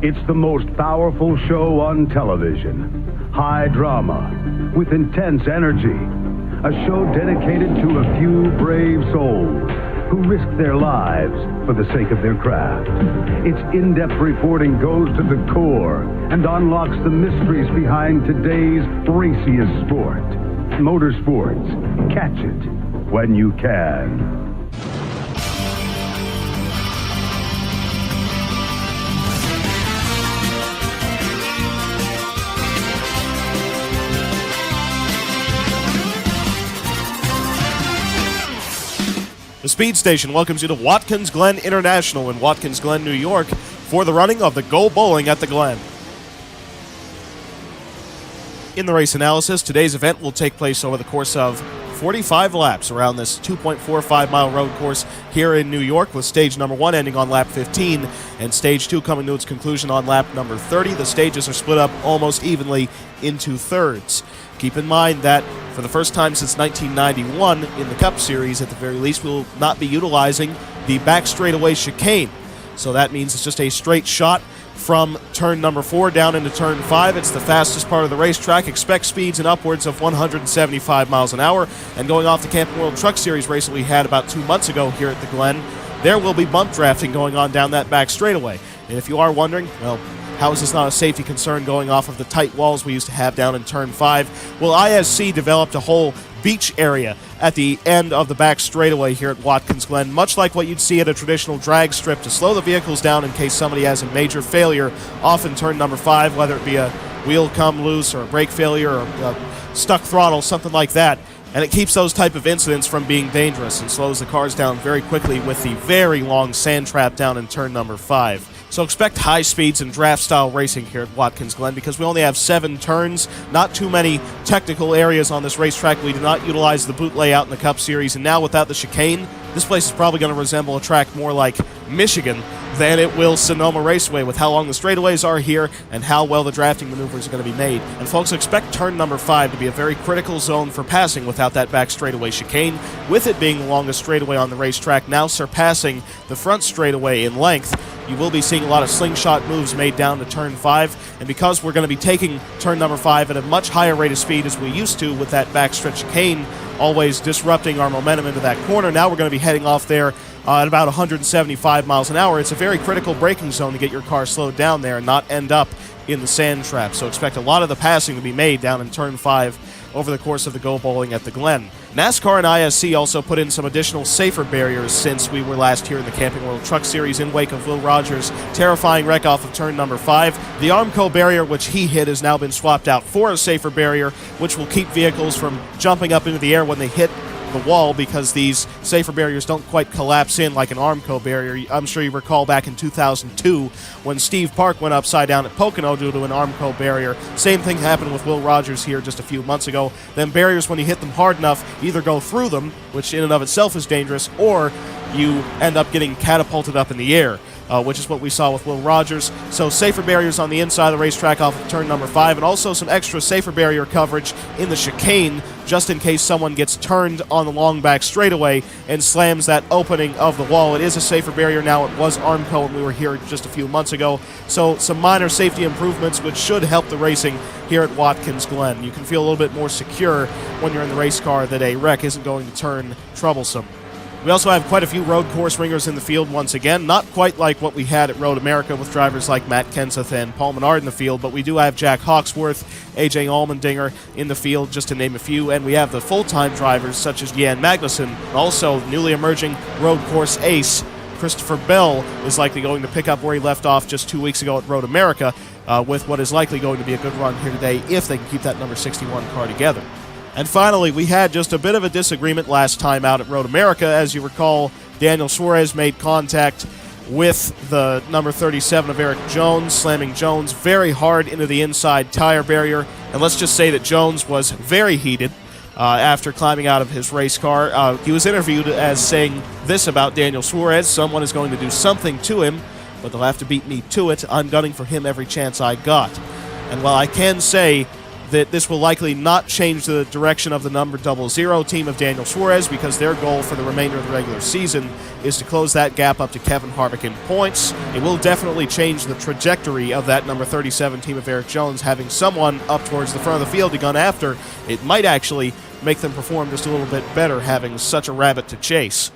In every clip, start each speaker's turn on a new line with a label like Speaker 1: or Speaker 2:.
Speaker 1: It's the most powerful show on television. High drama with intense energy. A show dedicated to a few brave souls who risk their lives for the sake of their craft. Its in-depth reporting goes to the core and unlocks the mysteries behind today's raciest sport. Motorsports. Catch it when you can.
Speaker 2: The Speed Station welcomes you to Watkins Glen International in Watkins Glen, New York, for the running of the Go Bowling at the Glen. In the race analysis, today's event will take place over the course of 45 laps around this 2.45-mile road course here in New York, with stage number 1 ending on lap 15 and stage 2 coming to its conclusion on lap number 30. The stages are split up almost evenly into thirds. Keep in mind that for the first time since 1991 in the Cup Series, at the very least, we'll not be utilizing the back straightaway chicane. So that means it's just a straight shot from turn number 4 down into turn 5. It's the fastest part of the racetrack. Expect speeds in upwards of 175 miles an hour. And going off the Camping World Truck Series race that we had about 2 months ago here at the Glen, there will be bump drafting going on down that back straightaway. And if you are wondering, well, how is this not a safety concern going off of the tight walls we used to have down in turn 5? Well, ISC developed a whole beach area at the end of the back straightaway here at Watkins Glen, much like what you'd see at a traditional drag strip, to slow the vehicles down in case somebody has a major failure off in turn number 5, whether it be a wheel come loose or a brake failure or a stuck throttle, something like that. And it keeps those type of incidents from being dangerous and slows the cars down very quickly with the very long sand trap down in turn number 5. So expect high speeds and draft-style racing here at Watkins Glen, because we only have 7 turns, not too many technical areas on this racetrack. We do not utilize the boot layout in the Cup Series, and now without the chicane, this place is probably going to resemble a track more like Michigan than it will Sonoma Raceway, with how long the straightaways are here and how well the drafting maneuvers are going to be made. And folks, expect turn number 5 to be a very critical zone for passing without that back straightaway chicane, with it being the longest straightaway on the racetrack, now surpassing the front straightaway in length. You will be seeing a lot of slingshot moves made down to turn 5, and because we're going to be taking turn number 5 at a much higher rate of speed as we used to with that backstretch chicane, always disrupting our momentum into that corner, now we're going to be heading off there at about 175 miles an hour. It's a very critical braking zone to get your car slowed down there and not end up in the sand trap. So expect a lot of the passing to be made down in turn 5 over the course of the Go Bowling at the Glen. NASCAR and ISC also put in some additional safer barriers since we were last here in the Camping World Truck Series in wake of Will Rogers' terrifying wreck off of turn number 5. The Armco barrier, which he hit, has now been swapped out for a safer barrier, which will keep vehicles from jumping up into the air when they hit the wall, because these safer barriers don't quite collapse in like an Armco barrier. I'm sure you recall back in 2002 when Steve Park went upside down at Pocono due to an Armco barrier. Same thing happened with Will Rogers here just a few months ago. Them barriers, when you hit them hard enough, either go through them, which in and of itself is dangerous, or you end up getting catapulted up in the air, which is what we saw with Will Rogers. So safer barriers on the inside of the racetrack off of turn number 5, and also some extra safer barrier coverage in the chicane, just in case someone gets turned on the long back straightaway and slams that opening of the wall. It is a safer barrier now. It was Armco when we were here just a few months ago. So some minor safety improvements which should help the racing here at Watkins Glen. You can feel a little bit more secure when you're in the race car that a wreck isn't going to turn troublesome. We also have quite a few road course ringers in the field once again, not quite like what we had at Road America with drivers like Matt Kenseth and Paul Menard in the field, but we do have Jack Hawksworth, AJ Allmendinger in the field, just to name a few, and we have the full-time drivers such as Jan Magnussen, and also newly emerging road course ace Christopher Bell is likely going to pick up where he left off just 2 weeks ago at Road America, with what is likely going to be a good run here today if they can keep that number 61 car together. And finally, we had just a bit of a disagreement last time out at Road America. As you recall, Daniel Suarez made contact with the number 37 of Eric Jones, slamming Jones very hard into the inside tire barrier. And let's just say that Jones was very heated after climbing out of his race car. He was interviewed as saying this about Daniel Suarez: someone is going to do something to him, but they'll have to beat me to it. I'm gunning for him every chance I got. And while I can say that this will likely not change the direction of the number 00 team of Daniel Suarez, because their goal for the remainder of the regular season is to close that gap up to Kevin Harvick in points. It will definitely change the trajectory of that number 37 team of Erik Jones, having someone up towards the front of the field to gun after. It might actually make them perform just a little bit better having such a rabbit to chase.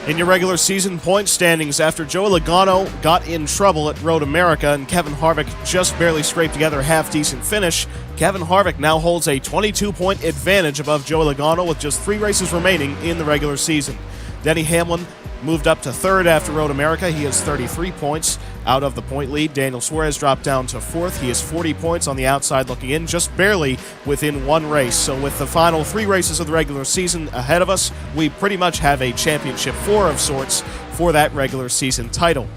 Speaker 2: In your regular season point standings, after Joey Logano got in trouble at Road America and Kevin Harvick just barely scraped together a half-decent finish, Kevin Harvick now holds a 22-point advantage above Joey Logano with just 3 races remaining in the regular season. Denny Hamlin moved up to 3rd after Road America. He has 33 points out of the point lead. Daniel Suarez dropped down to 4th. He has 40 points on the outside looking in, just barely within 1 race. So with the final 3 races of the regular season ahead of us, we pretty much have a championship 4 of sorts for that regular season title.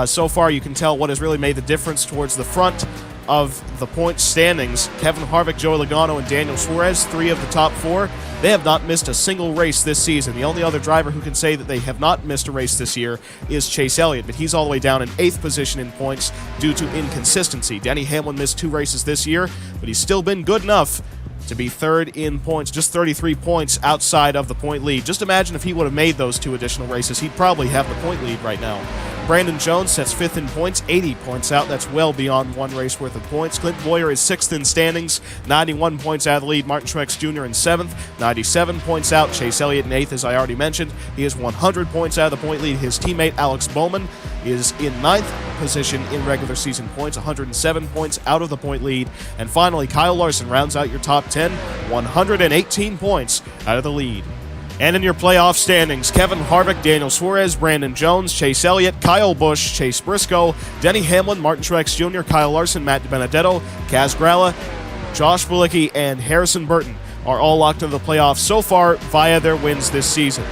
Speaker 2: So far, you can tell what has really made the difference towards the front of the point standings. Kevin Harvick, Joey Logano, and Daniel Suarez, 3 of the top 4. They have not missed a single race this season. The only other driver who can say that they have not missed a race this year is Chase Elliott, but he's all the way down in 8th position in points due to inconsistency. Denny Hamlin missed 2 races this year, but he's still been good enough to be 3rd in points, just 33 points outside of the point lead. Just imagine if he would have made those 2 additional races, he'd probably have the point lead right now. Brandon Jones sets 5th in points, 80 points out. That's well beyond 1 race worth of points. Clint Boyer is 6th in standings, 91 points out of the lead. Martin Truex Jr. in 7th, 97 points out. Chase Elliott in 8th, as I already mentioned. He has 100 points out of the point lead. His teammate Alex Bowman is in 9th position in regular season points, 107 points out of the point lead. And finally, Kyle Larson rounds out your top 10, 118 points out of the lead. And in your playoff standings, Kevin Harvick, Daniel Suarez, Brandon Jones, Chase Elliott, Kyle Busch, Chase Briscoe, Denny Hamlin, Martin Truex Jr., Kyle Larson, Matt DiBenedetto, Kaz Grala, Josh Bilicki, and Harrison Burton are all locked into the playoffs so far via their wins this season.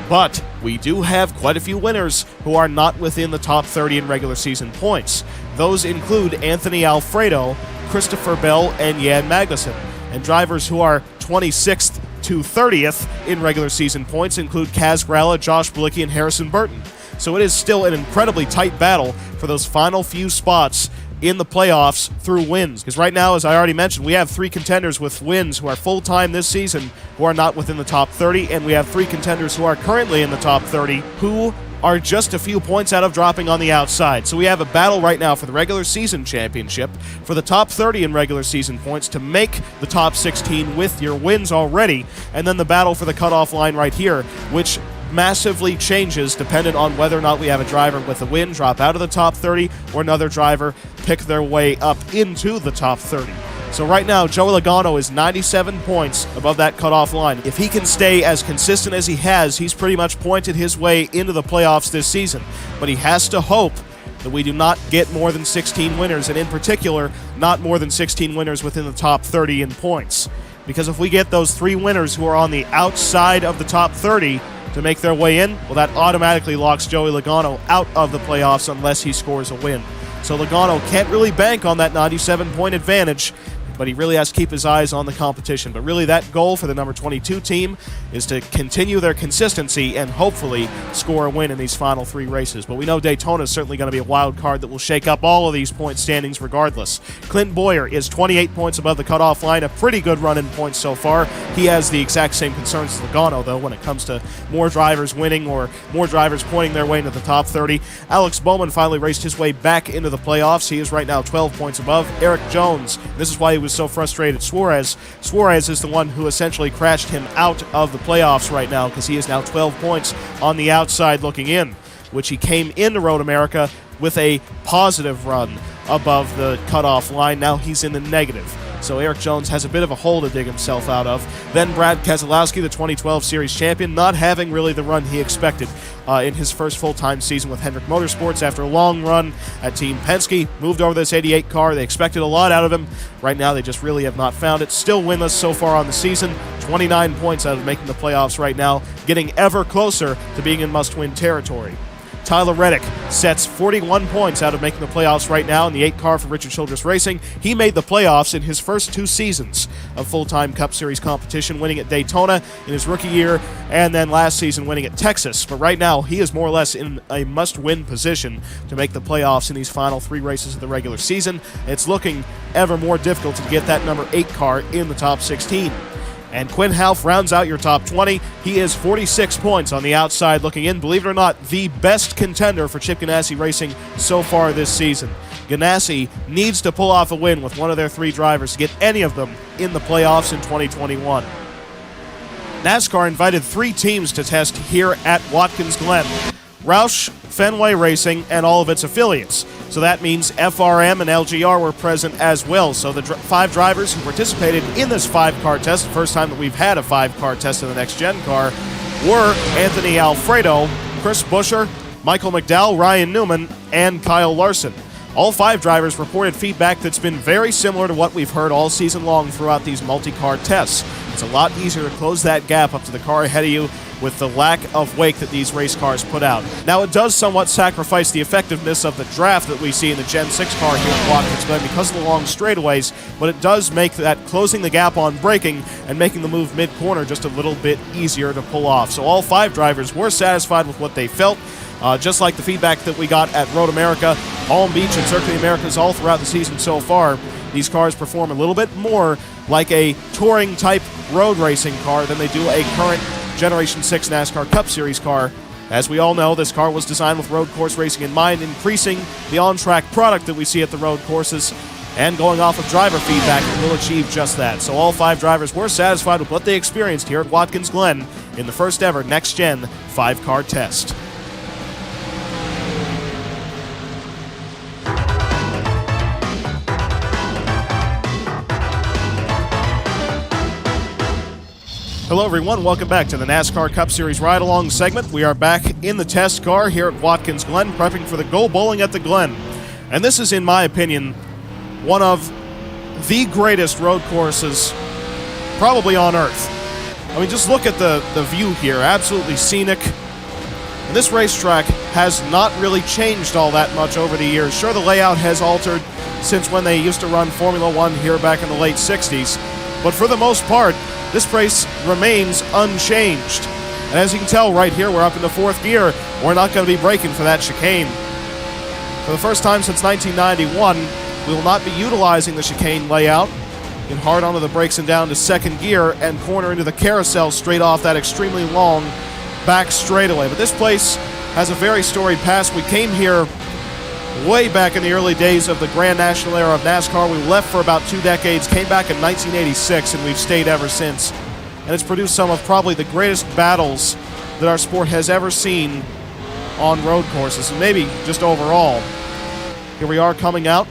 Speaker 2: But we do have quite a few winners who are not within the top 30 in regular season points. Those include Anthony Alfredo, Christopher Bell, and Jan Magnussen. And drivers who are 26th to 30th in regular season points include Kaz Grala, Josh Bilicki, and Harrison Burton. So it is still an incredibly tight battle for those final few spots in the playoffs through wins. Because right now, as I already mentioned, we have 3 contenders with wins who are full-time this season who are not within the top 30, and we have 3 contenders who are currently in the top 30 who are just a few points out of dropping on the outside. So we have a battle right now for the regular season championship, for the top 30 in regular season points to make the top 16 with your wins already, and then the battle for the cutoff line right here, which massively changes dependent on whether or not we have a driver with a win drop out of the top 30 or another driver pick their way up into the top 30. So right now, Joey Logano is 97 points above that cutoff line. If he can stay as consistent as he has, he's pretty much pointed his way into the playoffs this season. But he has to hope that we do not get more than 16 winners, and in particular, not more than 16 winners within the top 30 in points. Because if we get those 3 winners who are on the outside of the top 30 to make their way in, well, that automatically locks Joey Logano out of the playoffs unless he scores a win. So Logano can't really bank on that 97-point advantage, but he really has to keep his eyes on the competition. But really, that goal for the number 22 team is to continue their consistency and hopefully score a win in these final 3 races. But we know Daytona is certainly going to be a wild card that will shake up all of these point standings regardless. Clint Boyer is 28 points above the cutoff line, a pretty good run in points so far. He has the exact same concerns as Logano, though, when it comes to more drivers winning or more drivers pointing their way into the top 30. Alex Bowman finally raced his way back into the playoffs. He is right now 12 points above Erik Jones. This is why he was so frustrated. Suarez is the one who essentially crashed him out of the playoffs right now, because he is now 12 points on the outside looking in, which he came into Road America with a positive run above the cutoff line. Now he's in the negative. So Erik Jones has a bit of a hole to dig himself out of. Then Brad Keselowski, the 2012 Series champion, not having really the run he expected in his first full-time season with Hendrick Motorsports after a long run at Team Penske. Moved over this 88 car. They expected a lot out of him. Right now, they just really have not found it. Still winless so far on the season. 29 points out of making the playoffs right now, getting ever closer to being in must-win territory. Tyler Reddick sets 41 points out of making the playoffs right now in the 8 car for Richard Childress Racing. He made the playoffs in his first 2 seasons of full-time Cup Series competition, winning at Daytona in his rookie year, and then last season winning at Texas. But right now, he is more or less in a must-win position to make the playoffs in these final 3 races of the regular season. It's looking ever more difficult to get that number 8 car in the top 16. And Quinn Half rounds out your top 20. He is 46 points on the outside looking in. Believe it or not, the best contender for Chip Ganassi Racing so far this season. Ganassi needs to pull off a win with one of their 3 drivers to get any of them in the playoffs in 2021. NASCAR invited 3 teams to test here at Watkins Glen: Roush, Fenway Racing, and all of its affiliates. So that means FRM and LGR were present as well. So the 5 drivers who participated in this 5-car test, the first time that we've had a 5-car test in the next-gen car, were Anthony Alfredo, Chris Buescher, Michael McDowell, Ryan Newman, and Kyle Larson. All 5 drivers reported feedback that's been very similar to what we've heard all season long throughout these multi-car tests. It's a lot easier to close that gap up to the car ahead of you with the lack of wake that these race cars put out. Now, it does somewhat sacrifice the effectiveness of the draft that we see in the Gen 6 car here at Watkins Glen because of the long straightaways, but it does make that closing the gap on braking and making the move mid-corner just a little bit easier to pull off. So all 5 drivers were satisfied with what they felt, just like the feedback that we got at Road America, Palm Beach, and Circuit of the Americas all throughout the season so far. These cars perform a little bit more like a touring-type road racing car than they do a current Generation 6 NASCAR Cup Series car. As we all know, this car was designed with road course racing in mind, increasing the on-track product that we see at the road courses, and going off of driver feedback, it will achieve just that. So all 5 drivers were satisfied with what they experienced here at Watkins Glen in the first ever next-gen 5-car test. Hello everyone, welcome back to the NASCAR Cup Series Ride-Along segment. We are back in the test car here at Watkins Glen, prepping for the Go Bowling at the Glen. And this is, in my opinion, one of the greatest road courses probably on Earth. I mean, just look at the view here, absolutely scenic. And this racetrack has not really changed all that much over the years. Sure, the layout has altered since when they used to run Formula One here back in the late 60s, but for the most part, this race remains unchanged. And as you can tell right here, we're up into 4th gear. We're not going to be braking for that chicane. For the first time since 1991, we will not be utilizing the chicane layout. Get hard onto the brakes and down to 2nd gear and corner into the carousel straight off that extremely long back straightaway. But this place has a very storied past. We came here way back in the early days of the Grand National era of NASCAR. We left for about 2 decades, came back in 1986, and we've stayed ever since. And it's produced some of probably the greatest battles that our sport has ever seen on road courses, and maybe just overall. Here we are coming out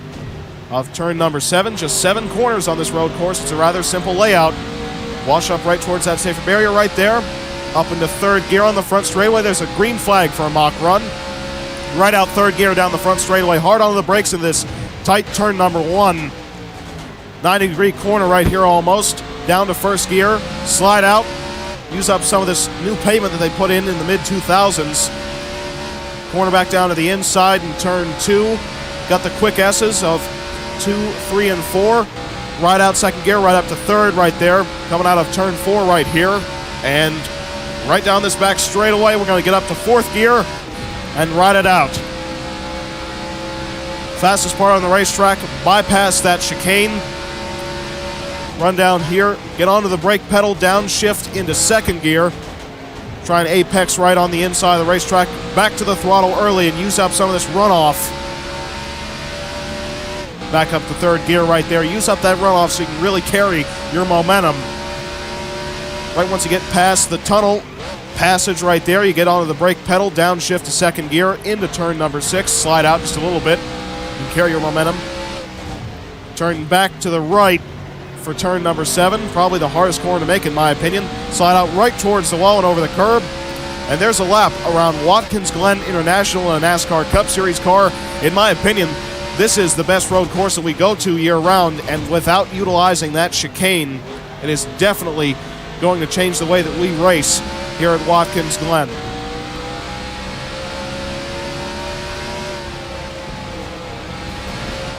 Speaker 2: of turn number 7. Just 7 corners on this road course. It's a rather simple layout. Wash up right towards that safer barrier right there. Up into 3rd gear on the front straightaway. There's a green flag for a mock run. Right out 3rd gear down the front straightaway. Hard on the brakes in this tight turn number 1. 90-degree corner right here almost. Down to 1st gear. Slide out. Use up some of this new pavement that they put in the mid-2000s. Corner back down to the inside in turn 2. Got the quick S's of 2, 3, and 4. Right out 2nd gear, right up to 3rd right there. Coming out of turn 4 right here. And right down this back straightaway, we're going to get up to 4th gear and ride it out. Fastest part on the racetrack, bypass that chicane. Run down here, get onto the brake pedal, downshift into 2nd gear. Try and apex right on the inside of the racetrack. Back to the throttle early and use up some of this runoff. Back up to 3rd gear right there. Use up that runoff so you can really carry your momentum. Right once you get past the tunnel passage right there, you get onto the brake pedal, downshift to 2nd gear, into turn number 6, slide out just a little bit, and carry your momentum. Turn back to the right for turn number 7, probably the hardest corner to make in my opinion. Slide out right towards the wall and over the curb, and there's a lap around Watkins Glen International in a NASCAR Cup Series car. In my opinion, this is the best road course that we go to year-round, and without utilizing that chicane, it is definitely going to change the way that we race here at Watkins Glen.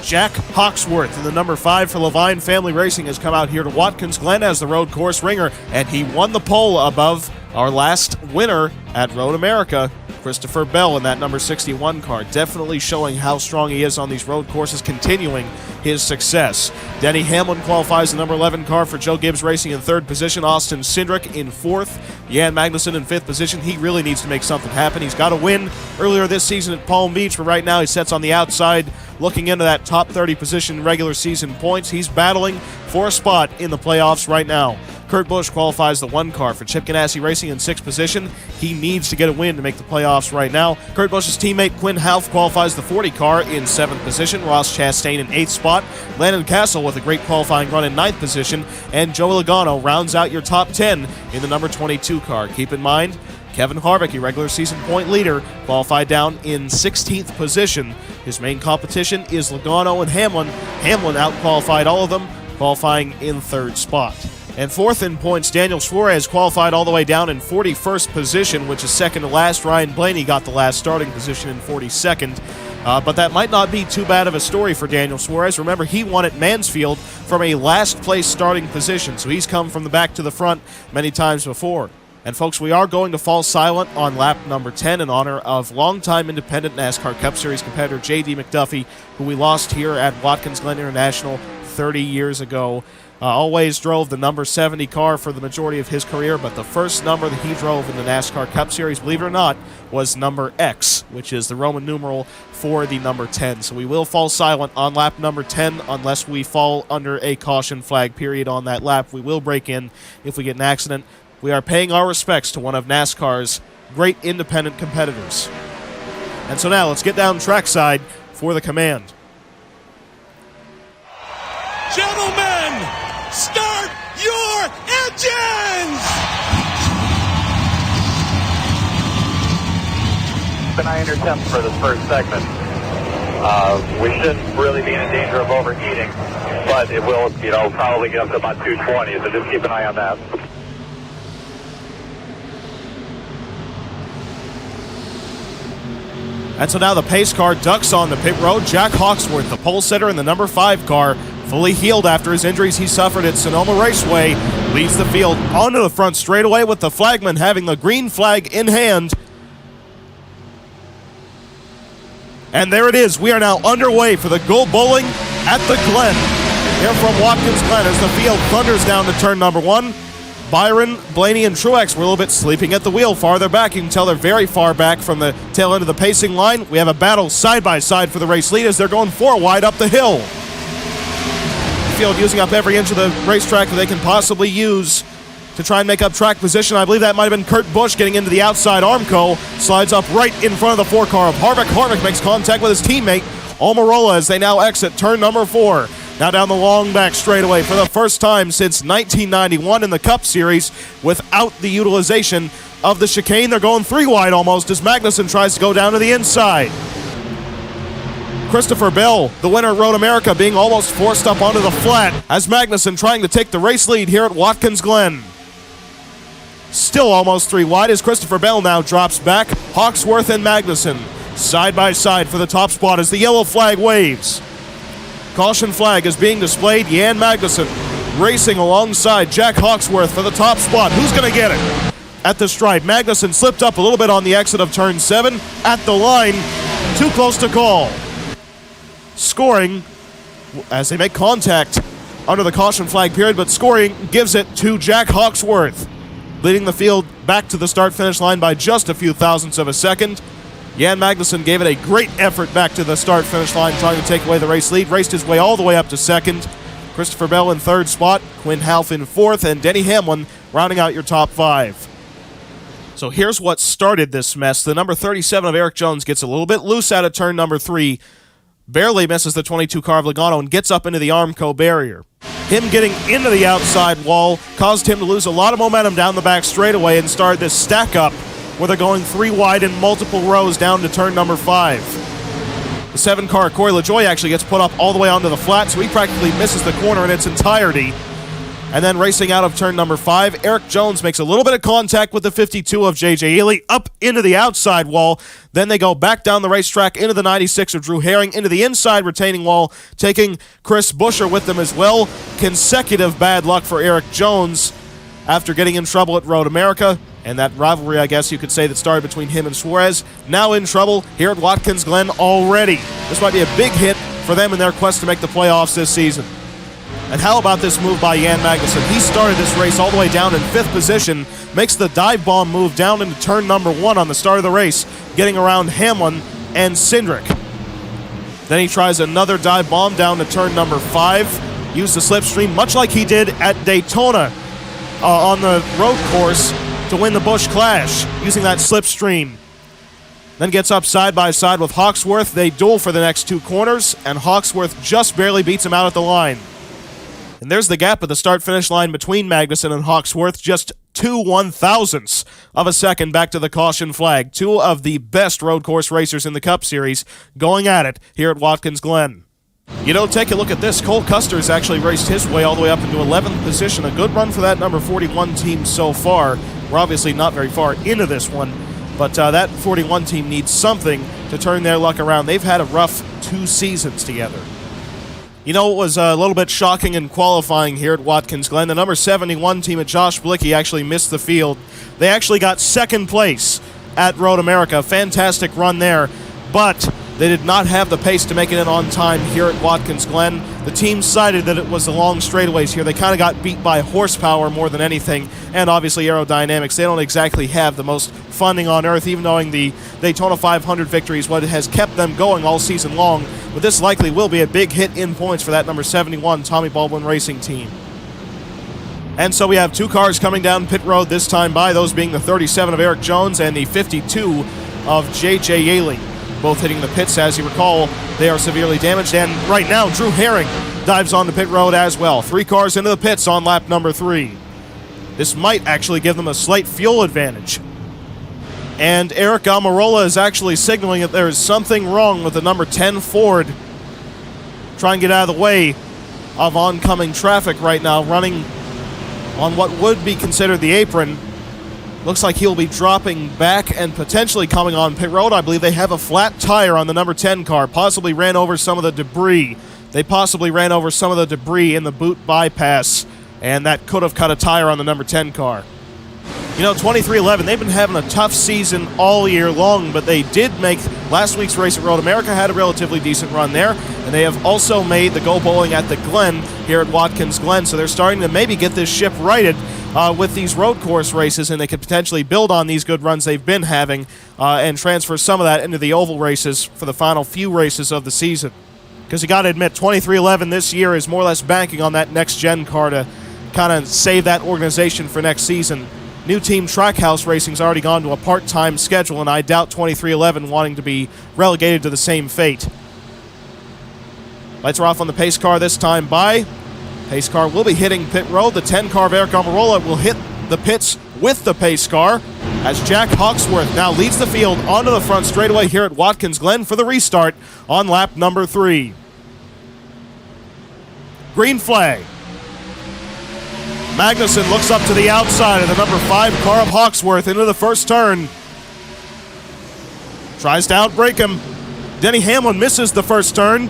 Speaker 2: Jack Hawksworth in the number 5 for Levine Family Racing has come out here to Watkins Glen as the road course ringer, and he won the pole above our last winner at Road America, Christopher Bell, in that number 61 car. Definitely showing how strong he is on these road courses, continuing his success. Denny Hamlin qualifies the number 11 car for Joe Gibbs Racing in 3rd position. Austin Cindric in 4th. Jan Magnussen in 5th position. He really needs to make something happen. He's got a win earlier this season at Palm Beach, but right now he sits on the outside looking into that top 30 position regular season points. He's battling for a spot in the playoffs right now. Kurt Busch qualifies the 1 car for Chip Ganassi Racing in 6th position. He needs to get a win to make the playoffs right now. Kurt Busch's teammate Quinn Half qualifies the 40 car in 7th position. Ross Chastain in 8th spot. Landon Castle with a great qualifying run in 9th position. And Joey Logano rounds out your top 10 in the number 22 car. Keep in mind, Kevin Harvick, your regular season point leader, qualified down in 16th position. His main competition is Logano and Hamlin. Hamlin out-qualified all of them, qualifying in 3rd spot. And 4th in points, Daniel Suarez qualified all the way down in 41st position, which is second to last. Ryan Blaney got the last starting position in 42nd. But that might not be too bad of a story for Daniel Suarez. Remember, he won at Mansfield from a last-place starting position, so he's come from the back to the front many times before. And folks, we are going to fall silent on lap number 10 in honor of longtime independent NASCAR Cup Series competitor J.D. McDuffie, who we lost here at Watkins Glen International 30 years ago. Always drove the number 70 car for the majority of his career, but the first number that he drove in the NASCAR Cup Series, believe it or not, was number X, which is the Roman numeral for the number 10. So we will fall silent on lap number 10 unless we fall under a caution flag period on that lap. We will break in if we get an accident. We are paying our respects to one of NASCAR's great independent competitors. And so now let's get down trackside for the command.
Speaker 3: Gentlemen, start your engines!
Speaker 4: The 9 attempt for this first segment. We shouldn't really be in danger of overheating, but it will, probably get up to about 220, so just keep an eye on that.
Speaker 2: And so now the pace car ducks on the pit road. Jack Hawksworth, the pole sitter in the number 5 car, fully healed after his injuries he suffered at Sonoma Raceway, leads the field onto the front straightaway with the flagman having the green flag in hand. And there it is. We are now underway for the Go Bowling at the Glen. Here from Watkins Glen as the field thunders down to turn number 1. Byron, Blaney, and Truex were a little bit sleeping at the wheel farther back. You can tell they're very far back from the tail end of the pacing line. We have a battle side by side for the race lead as they're going 4 wide up the hill. The field using up every inch of the racetrack that they can possibly use to try and make up track position. I believe that might have been Kurt Busch getting into the outside Armco. Slides up right in front of the 4 car of Harvick. Harvick makes contact with his teammate Almirola as they now exit turn number 4. Now down the long back straightaway for the first time since 1991 in the Cup Series without the utilization of the chicane. They're going 3 wide almost as Magnussen tries to go down to the inside. Christopher Bell, the winner at Road America, being almost forced up onto the flat as Magnussen trying to take the race lead here at Watkins Glen. Still almost 3 wide as Christopher Bell now drops back. Hawksworth and Magnussen side by side for the top spot as the yellow flag waves. Caution flag is being displayed. Jan Magnussen racing alongside Jack Hawksworth for the top spot. Who's going to get it? At the stripe, Magnussen slipped up a little bit on the exit of turn 7. At the line, too close to call. Scoring as they make contact under the caution flag period, but scoring gives it to Jack Hawksworth, leading the field back to the start-finish line by just a few thousandths of a second. Jan Magnussen gave it a great effort back to the start-finish line, trying to take away the race lead. Raced his way all the way up to 2nd. Christopher Bell in 3rd spot, Quinn Half in 4th, and Denny Hamlin rounding out your top 5. So here's what started this mess. The number 37 of Eric Jones gets a little bit loose out of turn number 3, barely misses the 22 car of Logano, and gets up into the Armco barrier. Him getting into the outside wall caused him to lose a lot of momentum down the back straightaway and started this stack up where they're going 3 wide in multiple rows down to turn number 5. The 7 car, Corey LaJoie, actually gets put up all the way onto the flat, so he practically misses the corner in its entirety. And then racing out of turn number 5, Eric Jones makes a little bit of contact with the 52 of J.J. Ely up into the outside wall. Then they go back down the racetrack into the 96 of Drew Herring, into the inside retaining wall, taking Chris Buescher with them as well. Consecutive bad luck for Eric Jones after getting in trouble at Road America. And that rivalry, I guess you could say, that started between him and Suarez, now in trouble here at Watkins Glen already. This might be a big hit for them in their quest to make the playoffs this season. And how about this move by Jan Magnussen? He started this race all the way down in 5th position, makes the dive bomb move down into turn number 1 on the start of the race, getting around Hamlin and Cindric. Then he tries another dive bomb down to turn number 5, used the slipstream much like he did at Daytona on the road course to win the Busch Clash, using that slipstream. Then gets up side by side with Hawksworth. They duel for the next 2 corners, and Hawksworth just barely beats him out at the line. And there's the gap at the start-finish line between Magnussen and Hawksworth, just 2 1/1000ths of a second back to the caution flag. 2 of the best road course racers in the Cup Series going at it here at Watkins Glen. You know, take a look at this. Cole Custer's actually raced his way all the way up into 11th position. A good run for that number 41 team so far. We're obviously not very far into this one, but that 41 team needs something to turn their luck around. They've had a rough 2 seasons together. You know, it was a little bit shocking in qualifying here at Watkins Glen. The number 71 team at Josh Blicky actually missed the field. They actually got 2nd place at Road America. Fantastic run there, but they did not have the pace to make it in on time here at Watkins Glen. The team cited that it was the long straightaways here. They kind of got beat by horsepower more than anything, and obviously aerodynamics. They don't exactly have the most funding on earth, even knowing the Daytona 500 victory is what has kept them going all season long. But this likely will be a big hit in points for that number 71 Tommy Baldwin Racing team. And so we have 2 cars coming down pit road this time by, those being the 37 of Eric Jones and the 52 of J.J. Ely. Both hitting the pits. As you recall, they are severely damaged, and right now Drew Herring dives onto pit road as well. 3 cars into the pits on lap number 3. This might actually give them a slight fuel advantage. And Eric Almirola is actually signaling that there is something wrong with the number 10 Ford. Try and get out of the way of oncoming traffic right now, running on what would be considered the apron. Looks like he'll be dropping back and potentially coming on pit road. I believe they have a flat tire on the number 10 car. Possibly ran over some of the debris. They possibly ran over some of the debris in the boot bypass, and that could have cut a tire on the number 10 car. You know, 2311, they've been having a tough season all year long, but they did make last week's race at Road America, had a relatively decent run there, and they have also made the Go Bowling at the Glen here at Watkins Glen, so they're starting to maybe get this ship righted with these road course races, and they could potentially build on these good runs they've been having and transfer some of that into the oval races for the final few races of the season. Because you got to admit, 2311 this year is more or less banking on that next-gen car to kind of save that organization for next season. New team Trackhouse Racing's already gone to a part-time schedule, and I doubt 2311 wanting to be relegated to the same fate. Lights are off on the pace car this time by. Pace car will be hitting pit road. The 10 car of Eric Almirola will hit the pits with the pace car as Jack Hawksworth now leads the field onto the front straightaway here at Watkins Glen for the restart on lap number 3. Green flag. Magnussen looks up to the outside of the number 5 car of Hawksworth into the first turn. Tries to outbrake him. Denny Hamlin misses the first turn.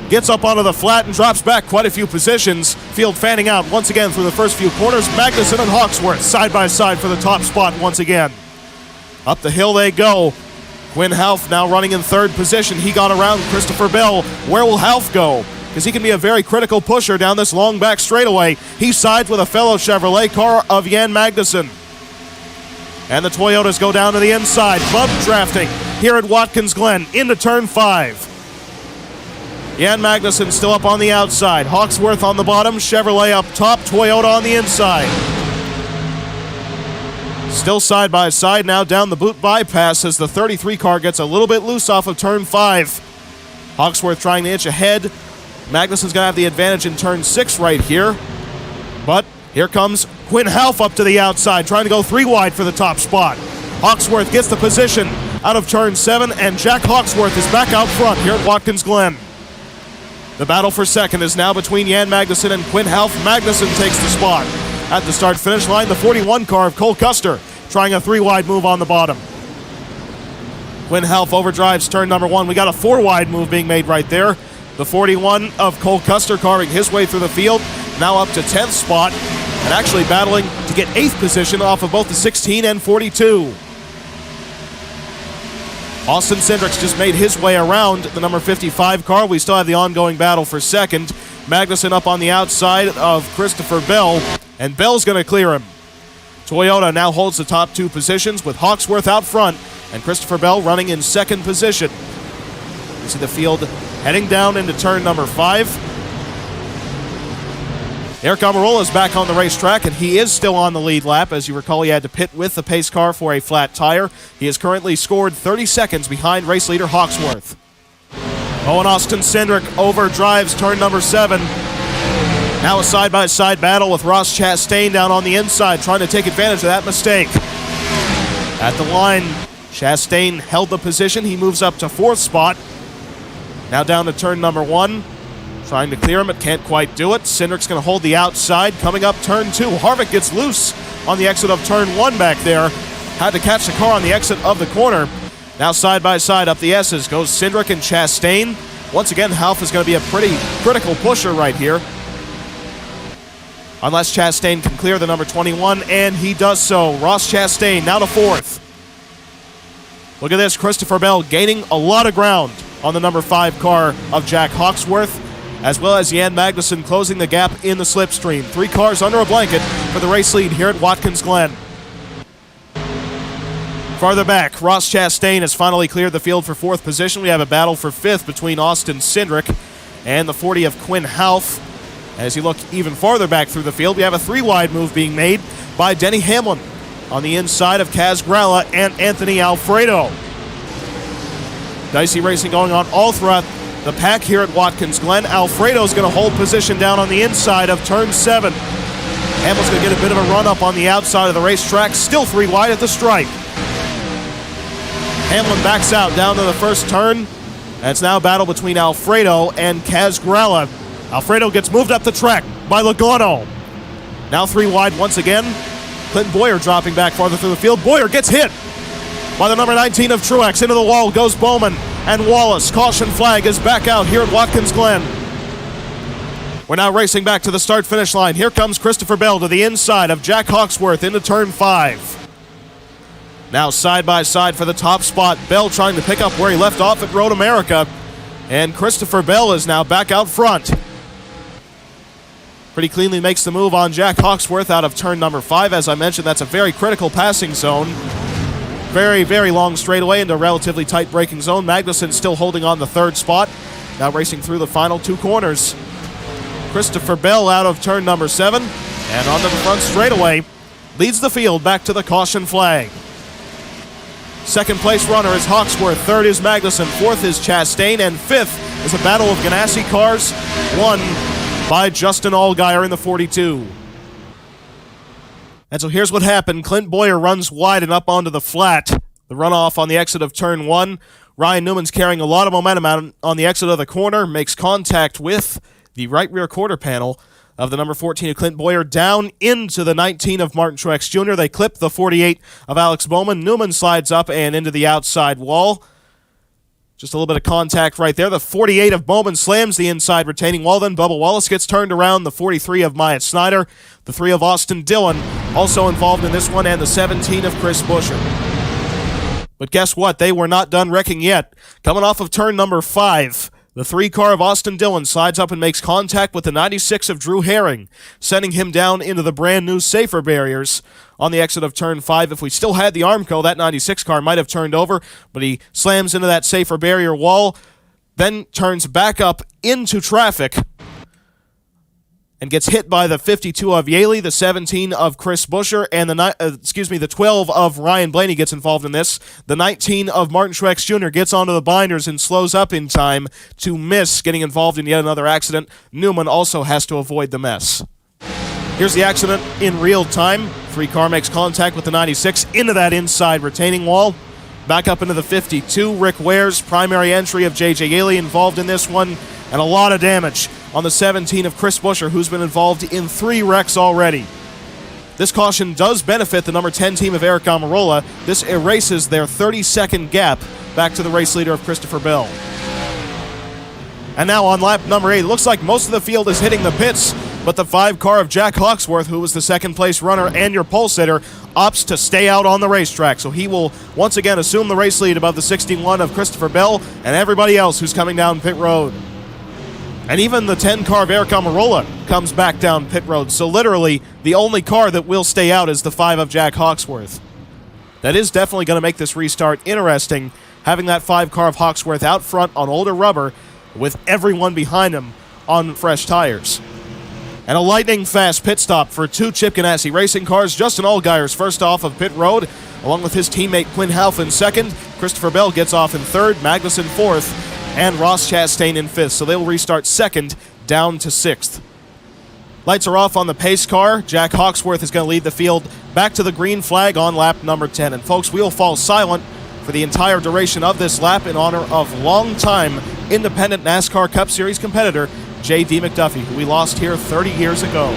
Speaker 2: Gets up onto the flat and drops back quite a few positions. Field fanning out once again through the first few corners. Magnussen and Hawksworth side by side for the top spot once again. Up the hill they go. Quinn Half now running in 3rd position. He got around Christopher Bell. Where will Half go? Because he can be a very critical pusher down this long back straightaway. He sides with a fellow Chevrolet car of Jan Magnussen. And the Toyotas go down to the inside. Bump drafting here at Watkins Glen into turn 5. Jan Magnussen still up on the outside. Hawksworth on the bottom. Chevrolet up top. Toyota on the inside. Still side by side now down the boot bypass as the 33 car gets a little bit loose off of turn 5. Hawksworth trying to inch ahead. Magnussen's going to have the advantage in turn 6 right here. But here comes Quinn Half up to the outside, trying to go 3 wide for the top spot. Hawksworth gets the position out of turn 7, and Jack Hawksworth is back out front here at Watkins Glen. The battle for second is now between Jan Magnussen and Quinn Half. Magnussen takes the spot. At the start-finish line, the 41 car of Cole Custer trying a 3-wide move on the bottom. Quinn Half overdrives turn number 1. We got a 4-wide move being made right there. The 41 of Cole Custer carving his way through the field, now up to 10th spot, and actually battling to get 8th position off of both the 16 and 42. Austin Cindric's just made his way around the number 55 car. We still have the ongoing battle for second. Magnussen up on the outside of Christopher Bell, and Bell's going to clear him. Toyota now holds the top 2 positions with Hawksworth out front and Christopher Bell running in second position. You see the field heading down into turn number 5. Eric Almirola is back on the racetrack, and he is still on the lead lap. As you recall, he had to pit with the pace car for a flat tire. He has currently scored 30 seconds behind race leader Hawksworth. And Austin Cindric overdrives turn number 7. Now a side-by-side battle with Ross Chastain down on the inside, trying to take advantage of that mistake. At the line, Chastain held the position. He moves up to 4th spot. Now down to turn number 1. Trying to clear him, but can't quite do it. Cindric's going to hold the outside. Coming up turn 2. Harvick gets loose on the exit of turn 1 back there. Had to catch the car on the exit of the corner. Now side by side up the S's goes Cindric and Chastain. Once again, Half is going to be a pretty critical pusher right here. Unless Chastain can clear the number 21, and he does so. Ross Chastain now to 4th. Look at this, Christopher Bell gaining a lot of ground on the number 5 car of Jack Hawksworth, as well as Jan Magnussen closing the gap in the slipstream. 3 cars under a blanket for the race lead here at Watkins Glen. Farther back, Ross Chastain has finally cleared the field for 4th position. We have a battle for 5th between Austin Cindric and the 40 of Quinn Half. As you look even farther back through the field, we have a 3-wide move being made by Denny Hamlin on the inside of Kaz Gralla and Anthony Alfredo. Dicey racing going on all throughout the pack here at Watkins Glen. Alfredo's going to hold position down on the inside of turn 7. Hamlin's going to get a bit of a run-up on the outside of the racetrack, still 3 wide at the stripe. Hamlin backs out down to the first turn, and it's now a battle between Alfredo and Kaz Gralla. Alfredo gets moved up the track by Logano. Now 3 wide once again. Clinton Boyer dropping back farther through the field. Boyer gets hit by the number 19 of Truex. Into the wall goes Bowman and Wallace. Caution flag is back out here at Watkins Glen. We're now racing back to the start-finish line. Here comes Christopher Bell to the inside of Jack Hawksworth into turn 5. Now side by side for the top spot. Bell trying to pick up where he left off at Road America. And Christopher Bell is now back out front. Pretty cleanly makes the move on Jack Hawksworth out of turn number 5. As I mentioned, that's a very critical passing zone. Very, very long straightaway into a relatively tight braking zone. Magnussen still holding on the 3rd spot. Now racing through the final 2 corners. Christopher Bell out of turn number 7 and onto the front straightaway. Leads the field back to the caution flag. Second place runner is Hawksworth. 3rd is Magnussen. 4th is Chastain. And 5th is a battle of Ganassi cars, won by Justin Allgaier in the 42. And so here's what happened. Clint Boyer runs wide and up onto the flat. The runoff on the exit of turn 1. Ryan Newman's carrying a lot of momentum out on the exit of the corner. Makes contact with the right rear quarter panel of the number 14 of Clint Boyer down into the 19 of Martin Truex Jr. They clip the 48 of Alex Bowman. Newman slides up and into the outside wall. Just a little bit of contact right there. The 48 of Bowman slams the inside retaining wall. Then Bubba Wallace gets turned around. The 43 of Myatt Snyder. The 3 of Austin Dillon also involved in this one. And the 17 of Chris Buescher. But guess what? They were not done wrecking yet. Coming off of turn number 5. The 3 car of Austin Dillon slides up and makes contact with the 96 of Drew Herring, sending him down into the brand new safer barriers on the exit of turn 5. If we still had the Armco, that 96 car might have turned over, but he slams into that safer barrier wall, then turns back up into traffic and gets hit by the 52 of Yaley, the 17 of Chris Buescher, and the 12 of Ryan Blaney gets involved in this. The 19 of Martin Truex Jr. gets onto the binders and slows up in time to miss getting involved in yet another accident. Newman also has to avoid the mess. Here's the accident in real time. 3 car makes contact with the 96 into that inside retaining wall. Back up into the 52. Rick Ware's primary entry of J.J. Yaley involved in this one. and a lot of damage on the 17 of Chris Buescher, who's been involved in 3 wrecks already. This caution does benefit the number 10 team of Eric Almirola. This erases their 30-second gap back to the race leader of Christopher Bell. And now on lap number 8, it looks like most of the field is hitting the pits, but the 5 car of Jack Hawksworth, who was the second place runner and your pole sitter, opts to stay out on the racetrack. So he will once again assume the race lead above the 61 of Christopher Bell and everybody else who's coming down pit road. And even the 10 car of Eric Almirola comes back down pit road. So literally, the only car that will stay out is the 5 of Jack Hawksworth. That is definitely going to make this restart interesting, having that 5 car of Hawksworth out front on older rubber with everyone behind him on fresh tires. And a lightning-fast pit stop for 2 Chip Ganassi racing cars. Justin Allgaier's first off of pit road, along with his teammate Quinn Half in second. Christopher Bell gets off in third, Magnussen fourth, and Ross Chastain in 5th, so they will restart 2nd down to 6th. Lights are off on the pace car. Jack Hawksworth is going to lead the field back to the green flag on lap number 10. And folks, we will fall silent for the entire duration of this lap in honor of longtime independent NASCAR Cup Series competitor J.D. McDuffie, who we lost here 30 years ago.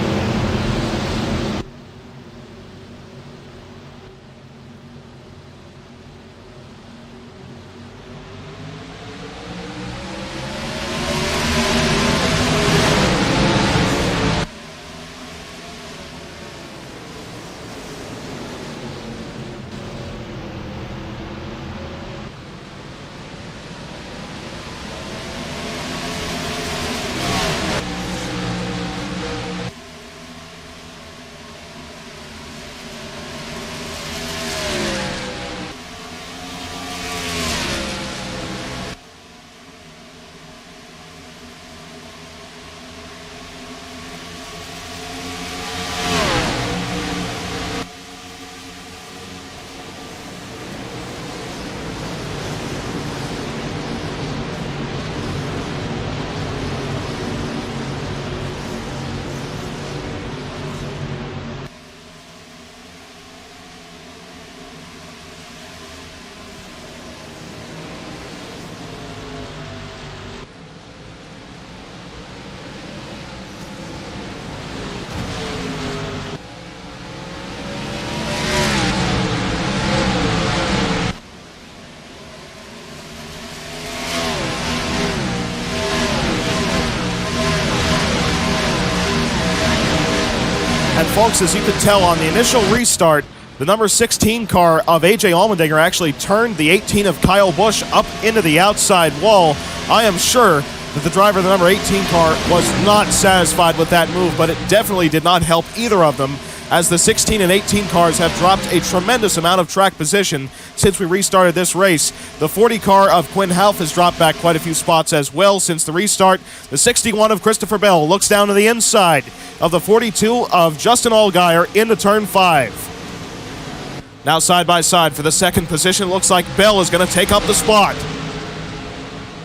Speaker 2: And folks, as you could tell on the initial restart, the number 16 car of A.J. Allmendinger actually turned the 18 of Kyle Busch up into the outside wall. I am sure that the driver of the number 18 car was not satisfied with that move, but it definitely did not help either of them, as the 16 and 18 cars have dropped a tremendous amount of track position since we restarted this race. The 40 car of Quinn Half has dropped back quite a few spots as well since the restart. The 61 of Christopher Bell looks down to the inside of the 42 of Justin Allgaier into turn 5. Now side by side for the second position, looks like Bell is going to take up the spot.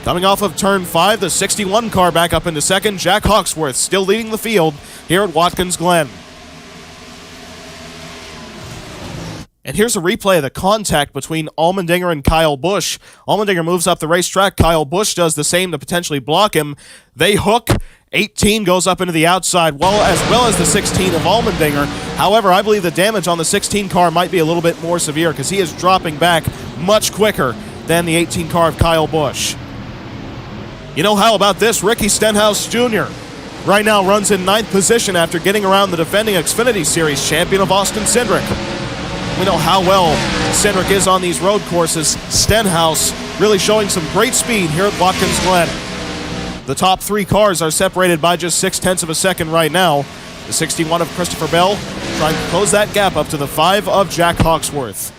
Speaker 2: Coming off of turn 5, the 61 car back up into second. Jack Hawksworth still leading the field here at Watkins Glen. And here's a replay of the contact between Allmendinger and Kyle Busch. Allmendinger moves up the racetrack. Kyle Busch does the same to potentially block him. They hook. 18 goes up into the outside, as well as the 16 of Allmendinger. However, I believe the damage on the 16 car might be a little bit more severe because he is dropping back much quicker than the 18 car of Kyle Busch. You know, how about this? Ricky Stenhouse Jr. right now runs in 9th position after getting around the defending Xfinity Series champion of Austin Cindric. We know how well Cindric is on these road courses. Stenhouse really showing some great speed here at Watkins Glen. The top 3 cars are separated by just 0.6 of a second right now. The 61 of Christopher Bell trying to close that gap up to the 5 of Jack Hawksworth.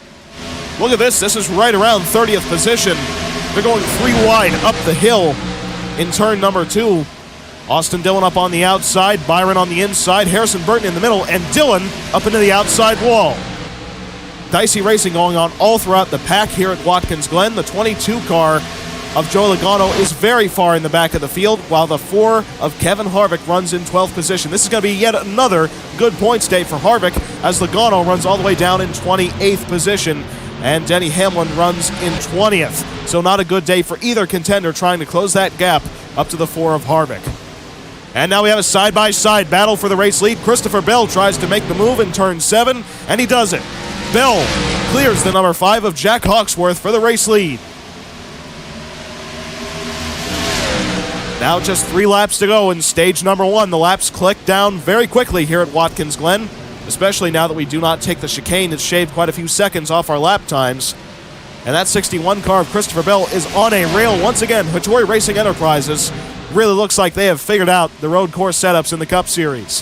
Speaker 2: Look at this. This is right around 30th position. They're going 3 wide up the hill in turn number 2. Austin Dillon up on the outside, Byron on the inside, Harrison Burton in the middle, and Dillon up into the outside wall. Dicey racing going on all throughout the pack here at Watkins Glen. The 22 car of Joe Logano is very far in the back of the field, while the 4 of Kevin Harvick runs in 12th position. This is going to be yet another good points day for Harvick, as Logano runs all the way down in 28th position, and Denny Hamlin runs in 20th. So not a good day for either contender trying to close that gap up to the 4 of Harvick. And now we have a side-by-side battle for the race lead. Christopher Bell tries to make the move in turn 7, and he does it. Bell clears the number 5 of Jack Hawksworth for the race lead. Now just 3 laps to go in stage number 1. The laps click down very quickly here at Watkins Glen, especially now that we do not take the chicane. It's shaved quite a few seconds off our lap times. And that 61 car of Christopher Bell is on a rail once again. Hattori Racing Enterprises really looks like they have figured out the road course setups in the Cup Series.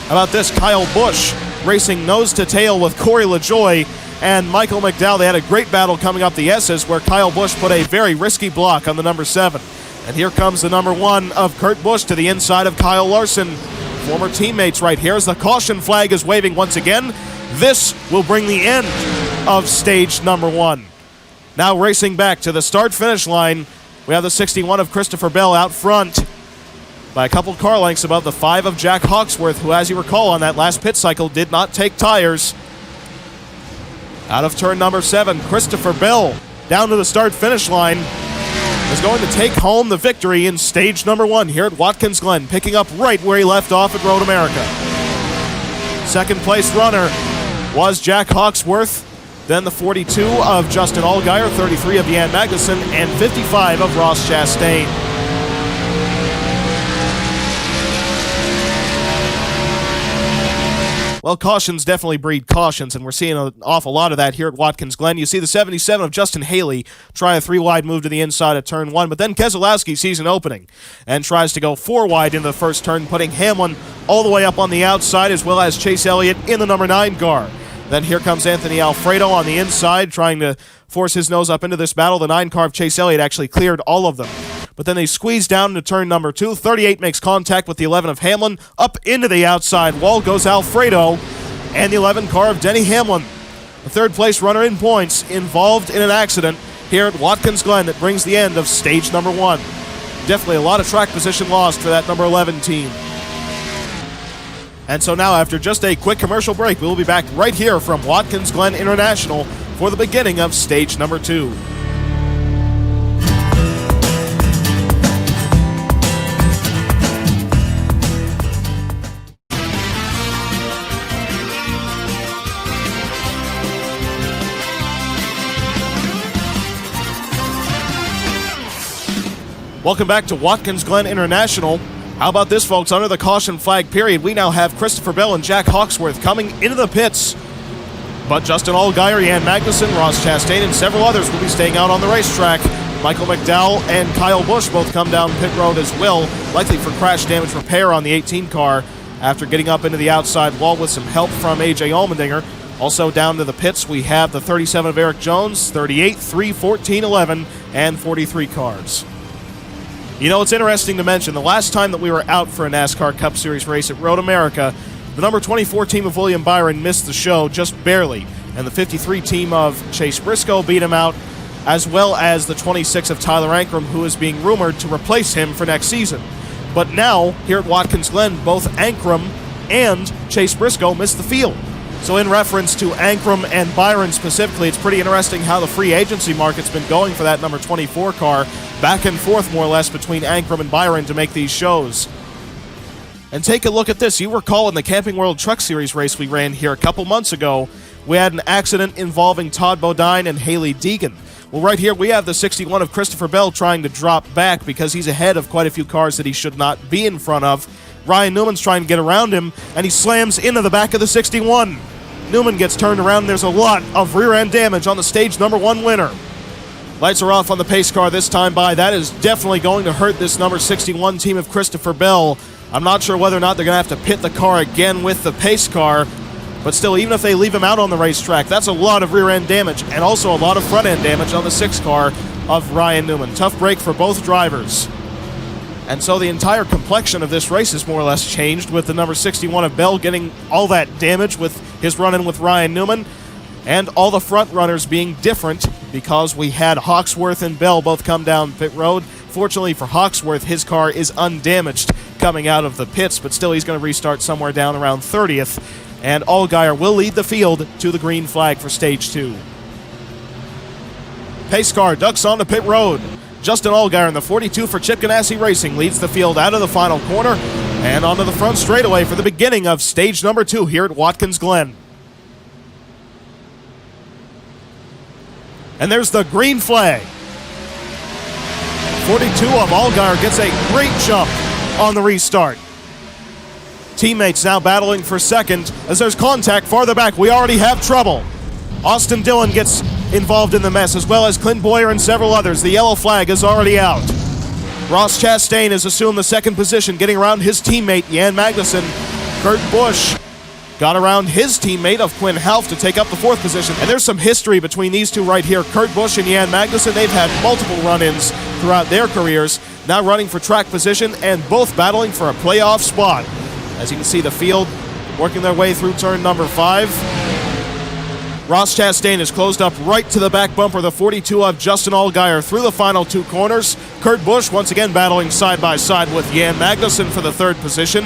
Speaker 2: How about this? Kyle Busch racing nose to tail with Corey LaJoie and Michael McDowell. They had a great battle coming up the S's where Kyle Busch put a very risky block on the number 7. And here comes the number 1 of Kurt Busch to the inside of Kyle Larson. Former teammates right here as the caution flag is waving once again. This will bring the end of stage number 1. Now racing back to the start-finish line, we have the 61 of Christopher Bell out front by a couple car lengths above the 5 of Jack Hawksworth, who, as you recall, on that last pit cycle did not take tires. Out of turn number 7, Christopher Bell down to the start-finish line is going to take home the victory in stage number 1 here at Watkins Glen, picking up right where he left off at Road America. Second place runner was Jack Hawksworth, then the 42 of Justin Allgaier, 33 of Jan Magnussen, and 55 of Ross Chastain. Well, cautions definitely breed cautions, and we're seeing an awful lot of that here at Watkins Glen. You see the 77 of Justin Haley try a 3-wide move to the inside of turn 1, but then Keselowski sees an opening and tries to go 4-wide into the first turn, putting Hamlin all the way up on the outside, as well as Chase Elliott in the number 9 car. Then here comes Anthony Alfredo on the inside, trying to force his nose up into this battle. The 9 car of Chase Elliott actually cleared all of them. But then they squeeze down into turn number 2. 38 makes contact with the 11 of Hamlin. Up into the outside wall goes Alfredo and the 11 car of Denny Hamlin. The third place runner in points involved in an accident here at Watkins Glen that brings the end of stage number 1. Definitely a lot of track position lost for that number 11 team. And so now, after just a quick commercial break, we'll be back right here from Watkins Glen International for the beginning of stage number 2. Welcome back to Watkins Glen International. How about this, folks? Under the caution flag period, we now have Christopher Bell and Jack Hawksworth coming into the pits. But Justin Allgaier, Jan Magnussen, Ross Chastain, and several others will be staying out on the racetrack. Michael McDowell and Kyle Busch both come down pit road as well, likely for crash damage repair on the 18 car after getting up into the outside wall with some help from A.J. Allmendinger. Also down to the pits, we have the 37 of Eric Jones, 38, 3, 14, 11, and 43 cars. You know, it's interesting to mention, the last time that we were out for a NASCAR Cup Series race at Road America, the number 24 team of William Byron missed the show just barely, and the 53 team of Chase Briscoe beat him out, as well as the 26 of Tyler Ankrum, who is being rumored to replace him for next season. But now, here at Watkins Glen, both Ankrum and Chase Briscoe missed the field. So in reference to Ankrum and Byron specifically, it's pretty interesting how the free agency market's been going for that number 24 car, back and forth more or less between Ankrum and Byron to make these shows. And take a look at this. You recall in the Camping World Truck Series race we ran here a couple months ago, we had an accident involving Todd Bodine and Haley Deegan. Well, right here we have the 61 of Christopher Bell trying to drop back because he's ahead of quite a few cars that he should not be in front of. Ryan Newman's trying to get around him, and he slams into the back of the 61. Newman gets turned around, and there's a lot of rear-end damage on the stage number 1 winner. Lights are off on the pace car this time by. That is definitely going to hurt this number 61 team of Christopher Bell. I'm not sure whether or not they're going to have to pit the car again with the pace car, but still, even if they leave him out on the racetrack, that's a lot of rear-end damage and also a lot of front-end damage on the 6 car of Ryan Newman. Tough break for both drivers. And so the entire complexion of this race is more or less changed, with the number 61 of Bell getting all that damage with his run-in with Ryan Newman, and all the front runners being different because we had Hawksworth and Bell both come down pit road. Fortunately for Hawksworth, his car is undamaged coming out of the pits, but still he's going to restart somewhere down around 30th, and Allgaier will lead the field to the green flag for stage 2. Pace car ducks onto pit road. Justin Allgaier in the 42 for Chip Ganassi Racing leads the field out of the final corner and onto the front straightaway for the beginning of stage number 2 here at Watkins Glen. And there's the green flag. 42 of Allgaier gets a great jump on the restart. Teammates now battling for second as there's contact farther back. We already have trouble. Austin Dillon gets involved in the mess, as well as Clint Boyer and several others. The yellow flag is already out. Ross Chastain has assumed the second position, getting around his teammate, Jan Magnussen. Kurt Busch got around his teammate of Quinn Half to take up the fourth position. And there's some history between these two right here. Kurt Busch and Jan Magnussen, they've had multiple run-ins throughout their careers, now running for track position and both battling for a playoff spot. As you can see, the field working their way through turn number 5. Ross Chastain is closed up right to the back bumper, the 42 of Justin Allgaier through the final 2 corners. Kurt Busch once again battling side by side with Jan Magnussen for the 3rd position.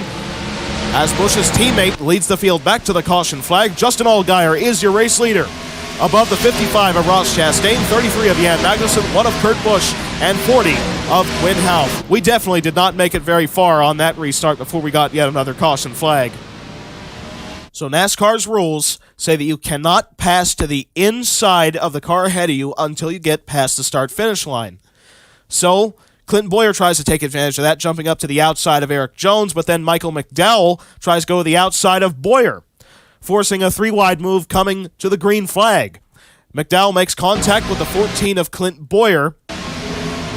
Speaker 2: As Busch's teammate leads the field back to the caution flag, Justin Allgaier is your race leader. Above the 55 of Ross Chastain, 33 of Jan Magnussen, 1 of Kurt Busch, and 40 of Quinn Half. We definitely did not make it very far on that restart before we got yet another caution flag. So NASCAR's rules say that you cannot pass to the inside of the car ahead of you until you get past the start-finish line. So Clinton Boyer tries to take advantage of that, jumping up to the outside of Eric Jones, but then Michael McDowell tries to go to the outside of Boyer, forcing a 3-wide move coming to the green flag. McDowell makes contact with the 14 of Clint Boyer,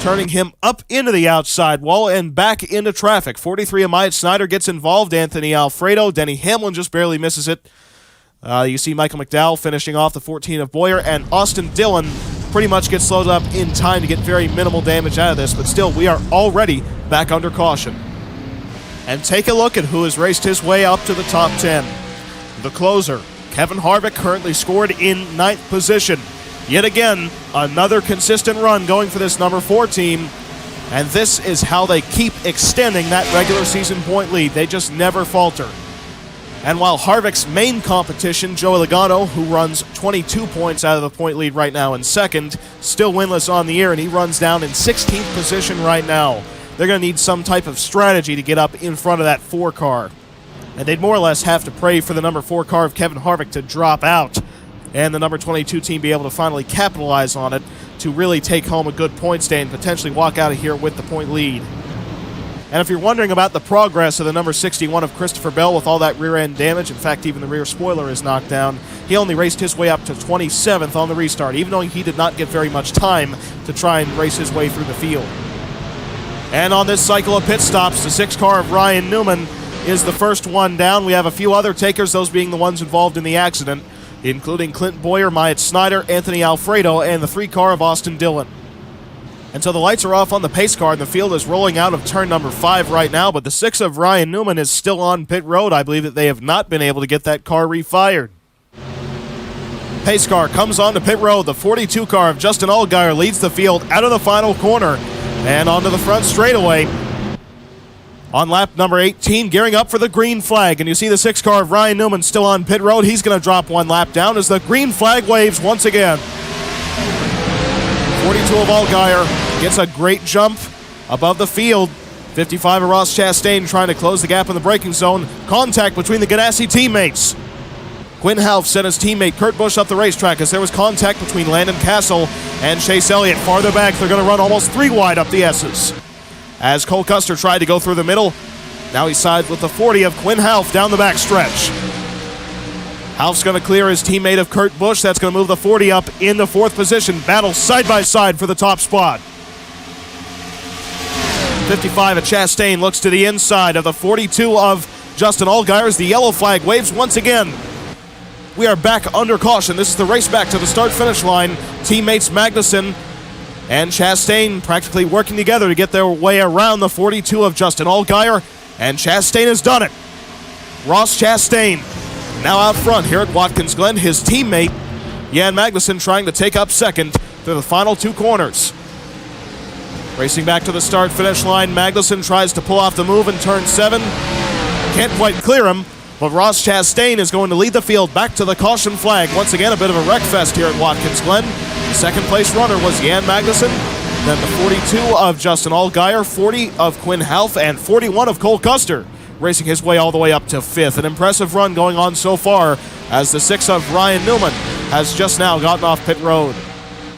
Speaker 2: turning him up into the outside wall and back into traffic. 43 of Myatt Snyder gets involved. Anthony Alfredo. Denny Hamlin just barely misses it. You see Michael McDowell finishing off the 14 of Boyer, and Austin Dillon pretty much gets slowed up in time to get very minimal damage out of this, but still, we are already back under caution. And take a look at who has raced his way up to the top 10. The closer, Kevin Harvick, currently scored in 9th position. Yet again, another consistent run going for this number 4 team, and this is how they keep extending that regular season point lead. They just never falter. And while Harvick's main competition, Joey Logano, who runs 22 points out of the point lead right now in 2nd, still winless on the year, and he runs down in 16th position right now. They're going to need some type of strategy to get up in front of that 4 car. And they'd more or less have to pray for the number 4 car of Kevin Harvick to drop out and the number 22 team be able to finally capitalize on it to really take home a good point stand and potentially walk out of here with the point lead. And if you're wondering about the progress of the number 61 of Christopher Bell with all that rear end damage, in fact, even the rear spoiler is knocked down, he only raced his way up to 27th on the restart, even though he did not get very much time to try and race his way through the field. And on this cycle of pit stops, the 6 car of Ryan Newman is the first one down. We have a few other takers, those being the ones involved in the accident, including Clint Boyer, Myatt Snyder, Anthony Alfredo, and the 3 car of Austin Dillon. And so the lights are off on the pace car, and the field is rolling out of turn number 5 right now, but the 6 of Ryan Newman is still on pit road. I believe that they have not been able to get that car refired. Pace car comes on to pit road. The 42 car of Justin Allgaier leads the field out of the final corner and onto the front straightaway. On lap number 18, gearing up for the green flag, and you see the 6 car of Ryan Newman still on pit road. He's going to drop 1 lap down as the green flag waves once again. 42 of Allgaier gets a great jump above the field. 55 of Ross Chastain trying to close the gap in the braking zone. Contact between the Ganassi teammates. Quinn Half sent his teammate Kurt Busch up the racetrack as there was contact between Landon Cassill and Chase Elliott. Farther back, they're going to run almost 3 wide up the S's. As Cole Custer tried to go through the middle, now he sides with the 40 of Quinn Half down the back stretch. Half's going to clear his teammate of Kurt Busch. That's going to move the 40 up in the 4th position. Battle side by side for the top spot. 55 of Chastain looks to the inside of the 42 of Justin Allgaier as the yellow flag waves once again. We are back under caution. This is the race back to the start-finish line. Teammates Magnussen and Chastain practically working together to get their way around the 42 of Justin Allgaier, and Chastain has done it. Ross Chastain now out front here at Watkins Glen. His teammate, Jan Magnussen, trying to take up 2nd through the final 2 corners. Racing back to the start-finish line, Magnussen tries to pull off the move in turn 7. Can't quite clear him, but Ross Chastain is going to lead the field back to the caution flag. Once again, a bit of a wreck fest here at Watkins Glen. The 2nd place runner was Jan Magnussen. Then the 42 of Justin Allgaier, 40 of Quinn Half, and 41 of Cole Custer, racing his way all the way up to 5th. An impressive run going on so far, as the 6 of Ryan Newman has just now gotten off pit road.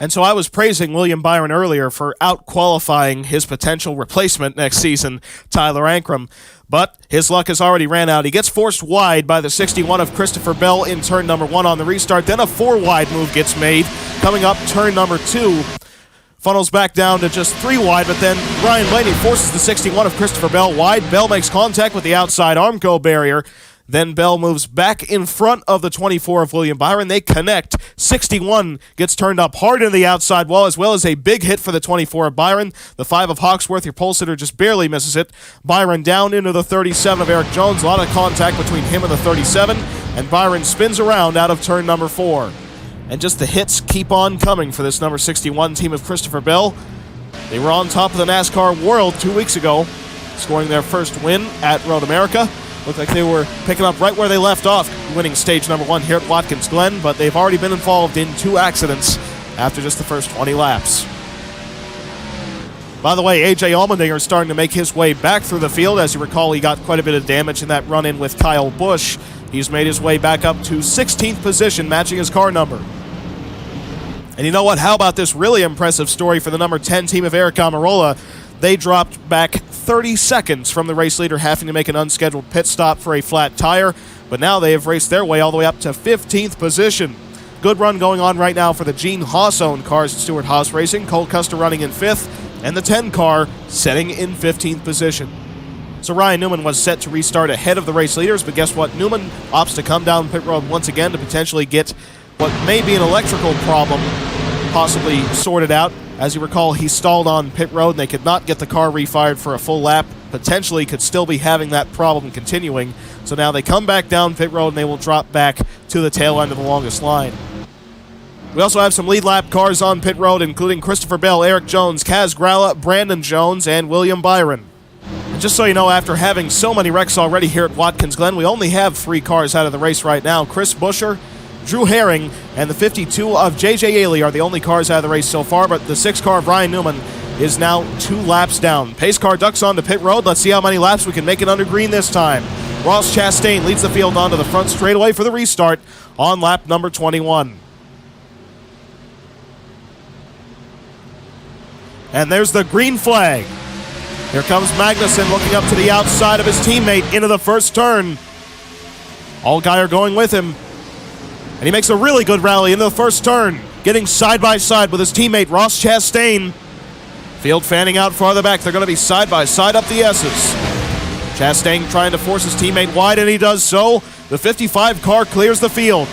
Speaker 2: And so I was praising William Byron earlier for out-qualifying his potential replacement next season, Tyler Ankrum. But his luck has already ran out. He gets forced wide by the 61 of Christopher Bell in turn number 1 on the restart. Then a 4-wide move gets made. Coming up turn number 2. Funnels back down to just 3 wide, but then Ryan Blaney forces the 61 of Christopher Bell wide. Bell makes contact with the outside Armco barrier. Then Bell moves back in front of the 24 of William Byron. They connect. 61 gets turned up hard into the outside wall, as well as a big hit for the 24 of Byron. The 5 of Hawksworth, your pole sitter, just barely misses it. Byron down into the 37 of Eric Jones. A lot of contact between him and the 37, and Byron spins around out of turn number 4. And just the hits keep on coming for this number 61 team of Christopher Bell. They were on top of the NASCAR World 2 weeks ago, scoring their first win at Road America. Looked like they were picking up right where they left off, winning stage number 1 here at Watkins Glen, but they've already been involved in 2 accidents after just the first 20 laps. By the way, A.J. Allmendinger is starting to make his way back through the field. As you recall, he got quite a bit of damage in that run-in with Kyle Busch. He's made his way back up to 16th position, matching his car number. And you know what? How about this really impressive story for the number 10 team of Eric Almirola? They dropped back 30 seconds from the race leader, having to make an unscheduled pit stop for a flat tire, but now they have raced their way all the way up to 15th position. Good run going on right now for the Gene Haas-owned cars at Stewart Haas Racing. Cole Custer running in 5th, and the 10 car setting in 15th position. So Ryan Newman was set to restart ahead of the race leaders, but guess what? Newman opts to come down pit road once again to potentially get what may be an electrical problem possibly sorted out. As you recall, he stalled on pit road and they could not get the car refired for a full lap. Potentially could still be having that problem continuing. So now they come back down pit road and they will drop back to the tail end of the longest line. We also have some lead lap cars on pit road, including Christopher Bell, Eric Jones, Kaz Gralla, Brandon Jones, and William Byron. And just so you know, after having so many wrecks already here at Watkins Glen, we only have 3 cars out of the race right now. Chris Buescher, Drew Herring, and the 52 of J.J. Ailey are the only cars out of the race so far, but the 6 car of Ryan Newman is now 2 laps down. Pace car ducks onto pit road. Let's see how many laps we can make it under green this time. Ross Chastain leads the field onto the front straightaway for the restart on lap number 21. And there's the green flag. Here comes Magnussen looking up to the outside of his teammate into the first turn. Allgaier going with him. And he makes a really good rally into the first turn, getting side by side with his teammate Ross Chastain. Field fanning out farther back. They're going to be side by side up the S's. Chastain trying to force his teammate wide, and he does so. The 55 car clears the field.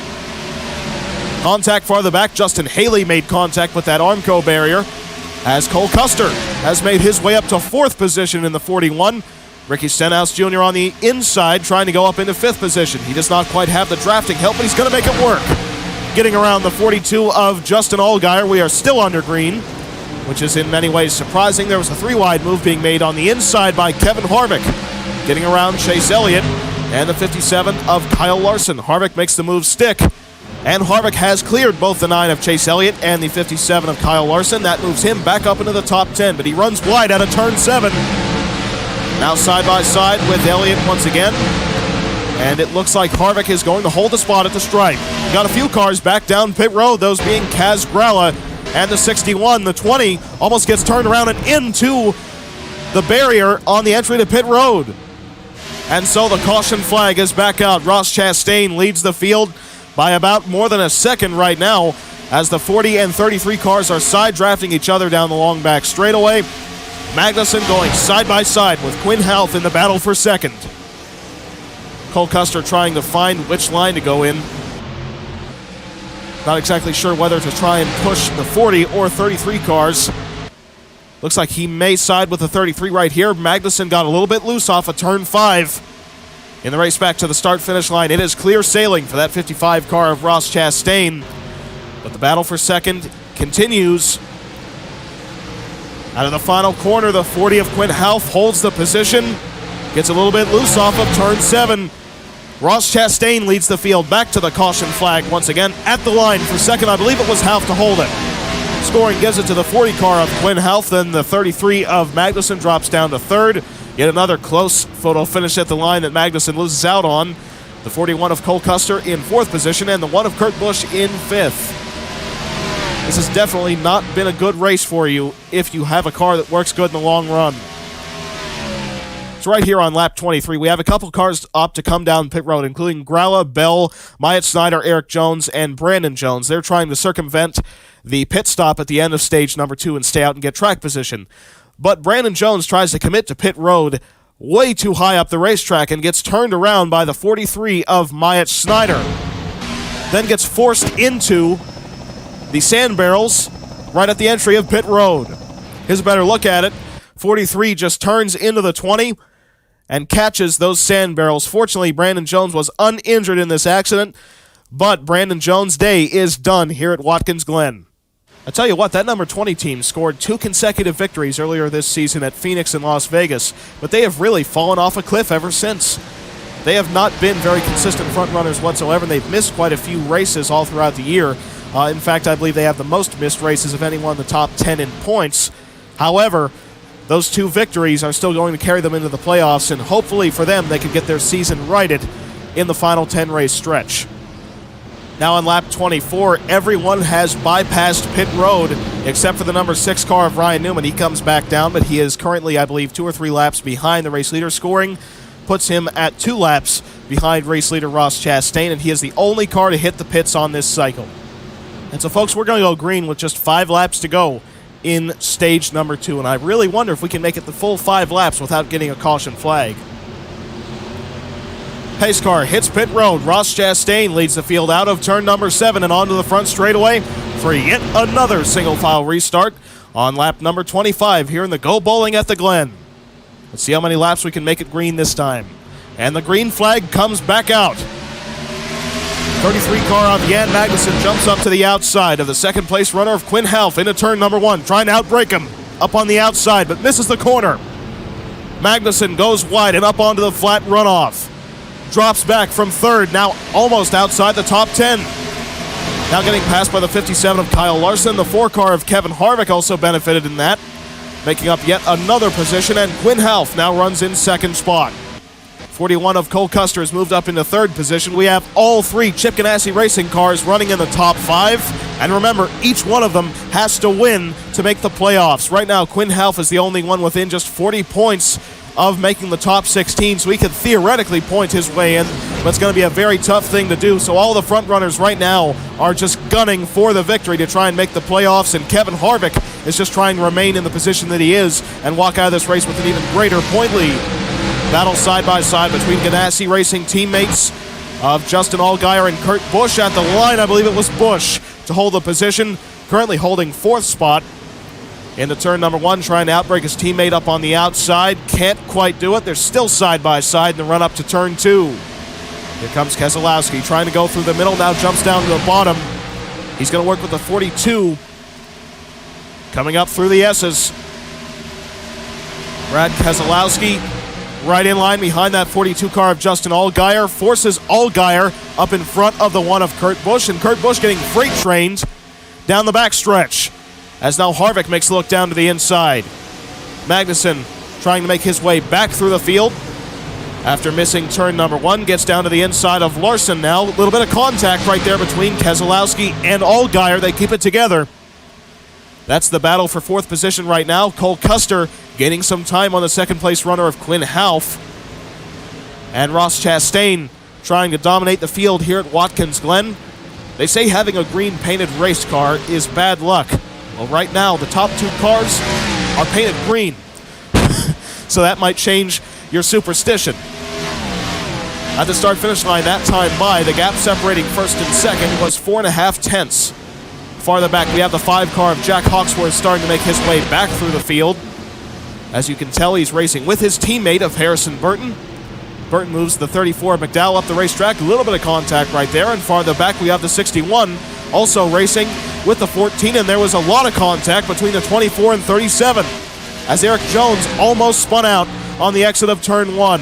Speaker 2: Contact farther back. Justin Haley made contact with that Armco barrier, as Cole Custer has made his way up to 4th position in the 41. Ricky Stenhouse Jr. on the inside trying to go up into 5th position. He does not quite have the drafting help, but he's going to make it work. Getting around the 42 of Justin Allgaier. We are still under green, which is in many ways surprising. There was a 3-wide move being made on the inside by Kevin Harvick. Getting around Chase Elliott and the 57 of Kyle Larson. Harvick makes the move stick, and Harvick has cleared both the 9 of Chase Elliott and the 57 of Kyle Larson. That moves him back up into the top 10, but he runs wide out of turn 7. Now side by side with Elliott once again. And it looks like Harvick is going to hold the spot at the stripe. Got a few cars back down pit road, those being Kaz Gralla and the 61. The 20 almost gets turned around and into the barrier on the entry to pit road. And so the caution flag is back out. Ross Chastain leads the field by about more than a second right now, as the 40 and 33 cars are side drafting each other down the long back straightaway. Magnussen going side by side with Quinn Half in the battle for second. Cole Custer trying to find which line to go in. Not exactly sure whether to try and push the 40 or 33 cars. Looks like he may side with the 33 right here. Magnussen got a little bit loose off of turn 5. In the race back to the start-finish line, it is clear sailing for that 55 car of Ross Chastain. But the battle for second continues. Out of the final corner, the 40 of Quinn Half holds the position. Gets a little bit loose off of turn 7. Ross Chastain leads the field back to the caution flag once again at the line for second. I believe it was Half to hold it. Scoring gives it to the 40 car of Quinn Half, then the 33 of Magnussen drops down to third. Yet another close photo finish at the line that Magnussen loses out on. The 41 of Cole Custer in fourth position, and the 1 of Kurt Busch in fifth. This has definitely not been a good race for you if you have a car that works good in the long run. So right here on lap 23, we have a couple cars up to come down pit road, including Gralla, Bell, Myatt Snyder, Eric Jones, and Brandon Jones. They're trying to circumvent the pit stop at the end of stage number 2 and stay out and get track position. But Brandon Jones tries to commit to pit road way too high up the racetrack and gets turned around by the 43 of Myatt Snyder. Then gets forced into the sand barrels right at the entry of pit road. Here's a better look at it. 43 just turns into the 20 and catches those sand barrels. Fortunately, Brandon Jones was uninjured in this accident, but Brandon Jones' day is done here at Watkins Glen. I tell you what, that number 20 team scored 2 consecutive victories earlier this season at Phoenix and Las Vegas, but they have really fallen off a cliff ever since. They have not been very consistent front runners whatsoever, and they've missed quite a few races all throughout the year. In fact, I believe they have the most missed races of anyone in the top 10 in points. However, those 2 victories are still going to carry them into the playoffs, and hopefully for them, they can get their season righted in the final 10-race stretch. Now on lap 24, everyone has bypassed pit road except for the number 6 car of Ryan Newman. He comes back down, but he is currently, I believe, 2 or 3 laps behind the race leader. Scoring puts him at 2 laps behind race leader Ross Chastain, and he is the only car to hit the pits on this cycle. And so, folks, we're going to go green with just 5 laps to go in stage number 2, and I really wonder if we can make it the full 5 laps without getting a caution flag. Pace car hits pit road. Ross Chastain leads the field out of turn number 7 and onto the front straightaway for yet another single file restart on lap number 25 here in the Go Bowling at the Glen. Let's see how many laps we can make it green this time. And the green flag comes back out. 33 car of Jan Magnussen jumps up to the outside of the second place runner of Quinn Half into turn number 1, trying to outbrake him up on the outside, but misses the corner. Magnussen goes wide and up onto the flat runoff. Drops back from third, now almost outside the top 10. Now getting passed by the 57 of Kyle Larson. The 4 car of Kevin Harvick also benefited in that, making up yet another position, and Quinn Half now runs in second spot. 41 of Cole Custer has moved up into third position. We have all 3 Chip Ganassi Racing cars running in the top 5. And remember, each one of them has to win to make the playoffs. Right now, Quinn Half is the only one within just 40 points of making the top 16, so he could theoretically point his way in, but it's going to be a very tough thing to do. So all the front runners right now are just gunning for the victory to try and make the playoffs, and Kevin Harvick is just trying to remain in the position that he is and walk out of this race with an even greater point lead. Battle side by side between Ganassi Racing teammates of Justin Allgaier and Kurt Busch at the line. I believe it was Busch to hold the position, currently holding 4th spot. Into turn number 1, trying to outbrake his teammate up on the outside. Can't quite do it. They're still side by side in the run up to turn 2. Here comes Keselowski trying to go through the middle, now jumps down to the bottom. He's going to work with the 42. Coming up through the S's. Brad Keselowski right in line behind that 42 car of Justin Allgaier. Forces Allgaier up in front of the 1 of Kurt Busch, and Kurt Busch getting freight trained down the backstretch. As now Harvick makes a look down to the inside. Magnussen trying to make his way back through the field. After missing turn number 1, gets down to the inside of Larson now. A little bit of contact right there between Keselowski and Allgaier. They keep it together. That's the battle for 4th position right now. Cole Custer gaining some time on the second place runner of Quinn Half. And Ross Chastain trying to dominate the field here at Watkins Glen. They say having a green painted race car is bad luck. Well, right now, the top 2 cars are painted green. So that might change your superstition. At the start-finish line that time by, the gap separating first and second was 4.5 tenths. Farther back, we have the 5 car of Jack Hawksworth starting to make his way back through the field. As you can tell, he's racing with his teammate of Harrison Burton. Burton moves the 34 of McDowell up the racetrack. A little bit of contact right there. And farther back, we have the 61 also racing with the 14, and there was a lot of contact between the 24 and 37 as Eric Jones almost spun out on the exit of turn 1.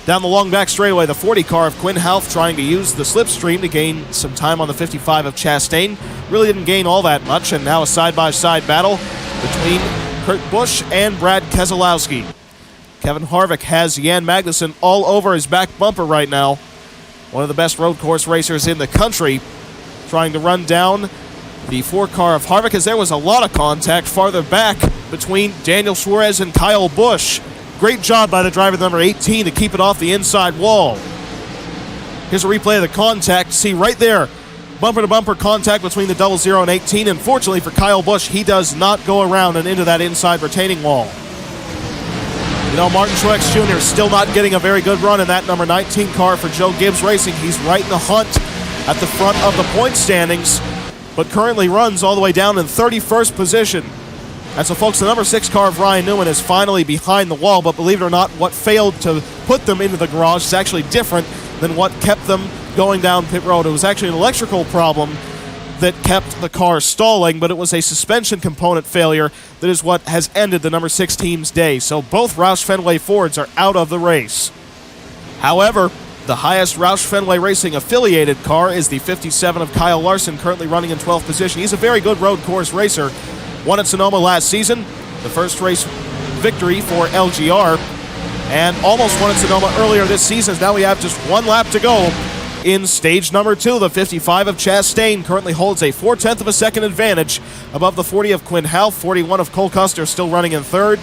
Speaker 2: Down the long back straightaway, the 40 car of Quinn Houff trying to use the slipstream to gain some time on the 55 of Chastain. Really didn't gain all that much, and now a side-by-side battle between Kurt Busch and Brad Keselowski. Kevin Harvick has Jan Magnussen all over his back bumper right now. One of the best road course racers in the country, trying to run down the 4 car of Harvick, as there was a lot of contact farther back between Daniel Suarez and Kyle Busch. Great job by the driver number 18 to keep it off the inside wall. Here's a replay of the contact. See right there, bumper-to-bumper contact between the 00 and 18, and fortunately for Kyle Busch, he does not go around and into that inside retaining wall. You know, Martin Truex Jr. still not getting a very good run in that number 19 car for Joe Gibbs Racing. He's right in the hunt at the front of the point standings, but currently runs all the way down in 31st position. And so, folks, the number 6 car of Ryan Newman is finally behind the wall, but believe it or not, what failed to put them into the garage is actually different than what kept them going down pit road. It was actually an electrical problem that kept the car stalling, but it was a suspension component failure that is what has ended the number 6 team's day. So both Roush Fenway Fords are out of the race. However, the highest Roush Fenway Racing affiliated car is the 57 of Kyle Larson, currently running in 12th position. He's a very good road course racer. Won at Sonoma last season, the first race victory for LGR, and almost won at Sonoma earlier this season. Now we have just 1 lap to go in stage number 2. The 55 of Chastain currently holds a 4/10 of a second advantage above the 40 of Quinn Houff. 41 of Cole Custer still running in 3rd.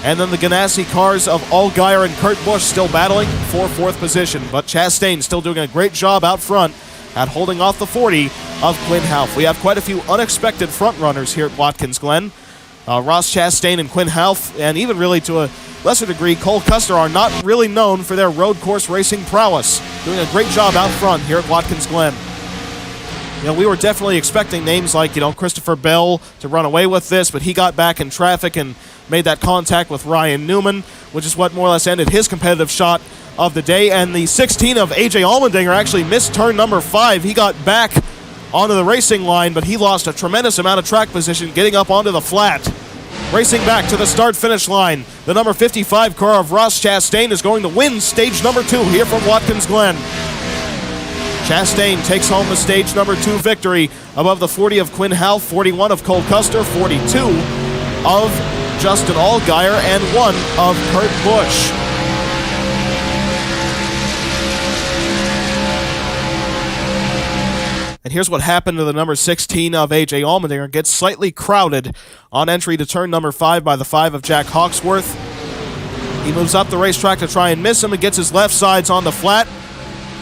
Speaker 2: And then the Ganassi cars of Allgaier and Kurt Busch still battling for 4th position. But Chastain still doing a great job out front at holding off the 40 of Quinn Houff. We have quite a few unexpected front runners here at Watkins Glen. Ross Chastain and Quinn Houff, and even really to a lesser degree, Cole Custer, are not really known for their road course racing prowess. Doing a great job out front here at Watkins Glen. You know, we were definitely expecting names like, Christopher Bell to run away with this, but he got back in traffic and made that contact with Ryan Newman, which is what more or less ended his competitive shot of the day. And the 16 of AJ Allmendinger actually missed turn number 5. He got back onto the racing line, but he lost a tremendous amount of track position getting up onto the flat. Racing back to the start-finish line, the number 55 car of Ross Chastain is going to win stage number 2 here from Watkins Glen. Chastain takes home the stage number 2 victory above the 40 of Quinn Houff, 41 of Cole Custer, 42 of Justin Allgaier, and 1 of Kurt Busch. And here's what happened to the number 16 of AJ Allmendinger. Gets slightly crowded on entry to turn number 5 by the 5 of Jack Hawksworth. He moves up the racetrack to try and miss him and gets his left sides on the flat.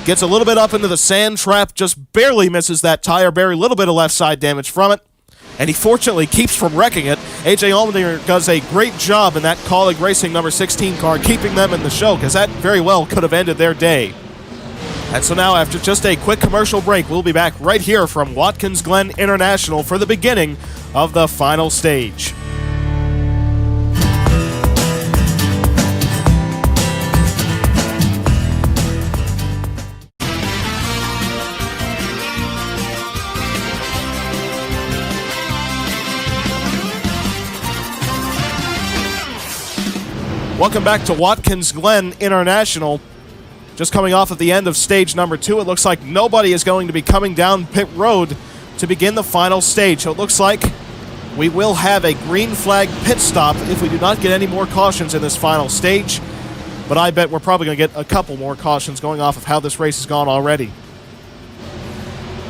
Speaker 2: Gets a little bit up into the sand trap, just barely misses that tire, very little bit of left side damage from it. And he fortunately keeps from wrecking it. AJ Allmendinger does a great job in that Colleague Racing number 16 car, keeping them in the show, because that very well could have ended their day. And so now, after just a quick commercial break, we'll be back right here from Watkins Glen International for the beginning of the final stage. Welcome back to Watkins Glen International. Just coming off at the end of stage number 2, it looks like nobody is going to be coming down pit road to begin the final stage. So it looks like we will have a green flag pit stop if we do not get any more cautions in this final stage. But I bet we're probably going to get a couple more cautions going off of how this race has gone already.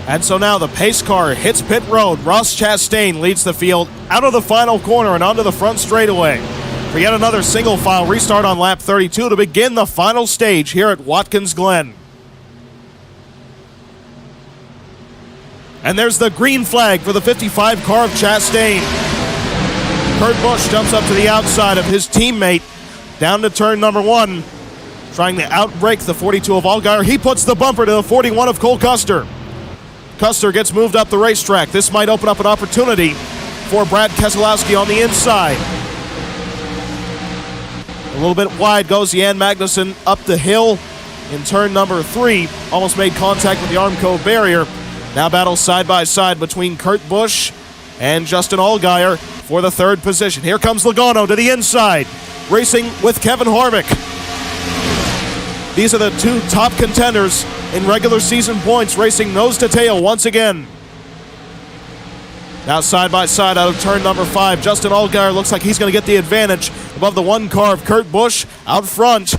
Speaker 2: And so now the pace car hits pit road. Ross Chastain leads the field out of the final corner and onto the front straightaway for yet another single file restart on lap 32 to begin the final stage here at Watkins Glen. And there's the green flag for the 55 car of Chastain. Kurt Busch jumps up to the outside of his teammate down to turn number 1, trying to outbrake the 42 of Allgaier. He puts the bumper to the 41 of Cole Custer. Custer gets moved up the racetrack. This might open up an opportunity for Brad Keselowski on the inside. A little bit wide goes Jan Magnussen up the hill in turn number 3. Almost made contact with the Armco barrier. Now battles side by side between Kurt Busch and Justin Allgaier for the 3rd position. Here comes Logano to the inside, racing with Kevin Harvick. These are the two top contenders in regular season points, racing nose to tail once again. Now side by side out of turn number 5, Justin Allgaier looks like he's going to get the advantage above the one car of Kurt Busch. Out front,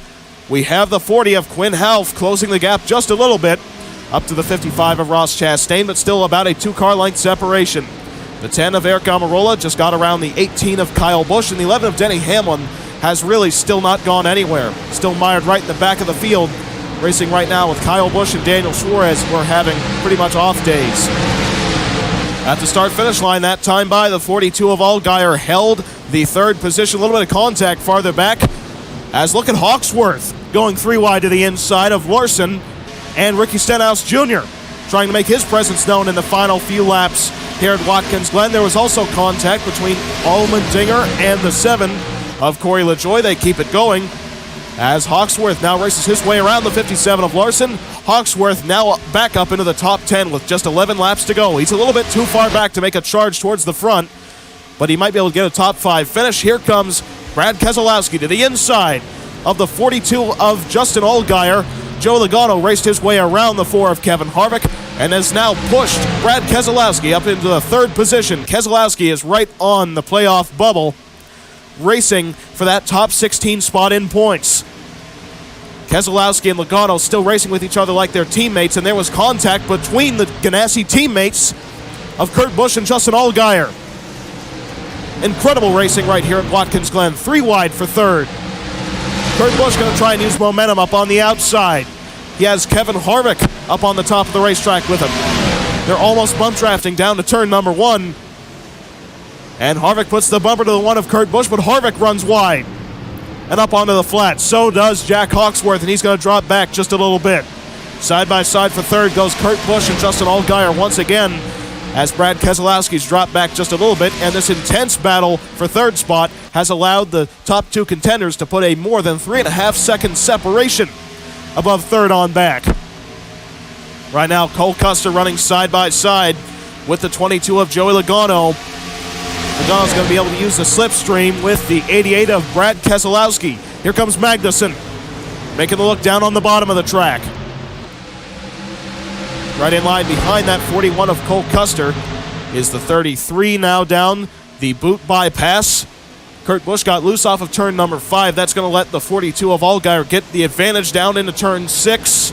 Speaker 2: we have the 40 of Quinn Half closing the gap just a little bit up to the 55 of Ross Chastain, but still about a 2-car length separation. The 10 of Eric Almirola just got around the 18 of Kyle Busch, and the 11 of Denny Hamlin has really still not gone anywhere. Still mired right in the back of the field, racing right now with Kyle Busch and Daniel Suarez, who are having pretty much off days. At the start-finish line that time by, the 42 of Allgaier held the third position. A little bit of contact farther back, as look at Hawksworth going 3 wide to the inside of Larson, and Ricky Stenhouse Jr. trying to make his presence known in the final few laps here at Watkins Glen. There was also contact between Allmendinger and the 7 of Corey LaJoie. They keep it going as Hawksworth now races his way around the 57 of Larson. Hawksworth now back up into the top 10 with just 11 laps to go. He's a little bit too far back to make a charge towards the front, but he might be able to get a top 5 finish. Here comes Brad Keselowski to the inside of the 42 of Justin Allgaier. Joe Logano raced his way around the 4 of Kevin Harvick and has now pushed Brad Keselowski up into the 3rd position. Keselowski is right on the playoff bubble, racing for that top 16 spot in points. Keselowski and Logano still racing with each other like they're teammates, and there was contact between the Ganassi teammates of Kurt Busch and Justin Allgaier. Incredible racing right here at Watkins Glen. 3 wide for 3rd. Kurt Busch going to try and use momentum up on the outside. He has Kevin Harvick up on the top of the racetrack with him. They're almost bump drafting down to turn number 1. And Harvick puts the bumper to the 1 of Kurt Busch, but Harvick runs wide and up onto the flat. So does Jack Hawksworth, and he's going to drop back just a little bit. Side by side for 3rd goes Kurt Busch and Justin Allgaier once again, as Brad Keselowski's dropped back just a little bit, and this intense battle for 3rd spot has allowed the top 2 contenders to put a more than 3.5 second separation above 3rd on back. Right now, Cole Custer running side by side with the 22 of Joey Logano. Logano's going to be able to use the slipstream with the 88 of Brad Keselowski. Here comes Magnussen, making the look down on the bottom of the track. Right in line behind that 41 of Cole Custer is the 33 now down the boot bypass. Kurt Busch got loose off of turn number 5. That's going to let the 42 of Allgaier get the advantage down into turn 6.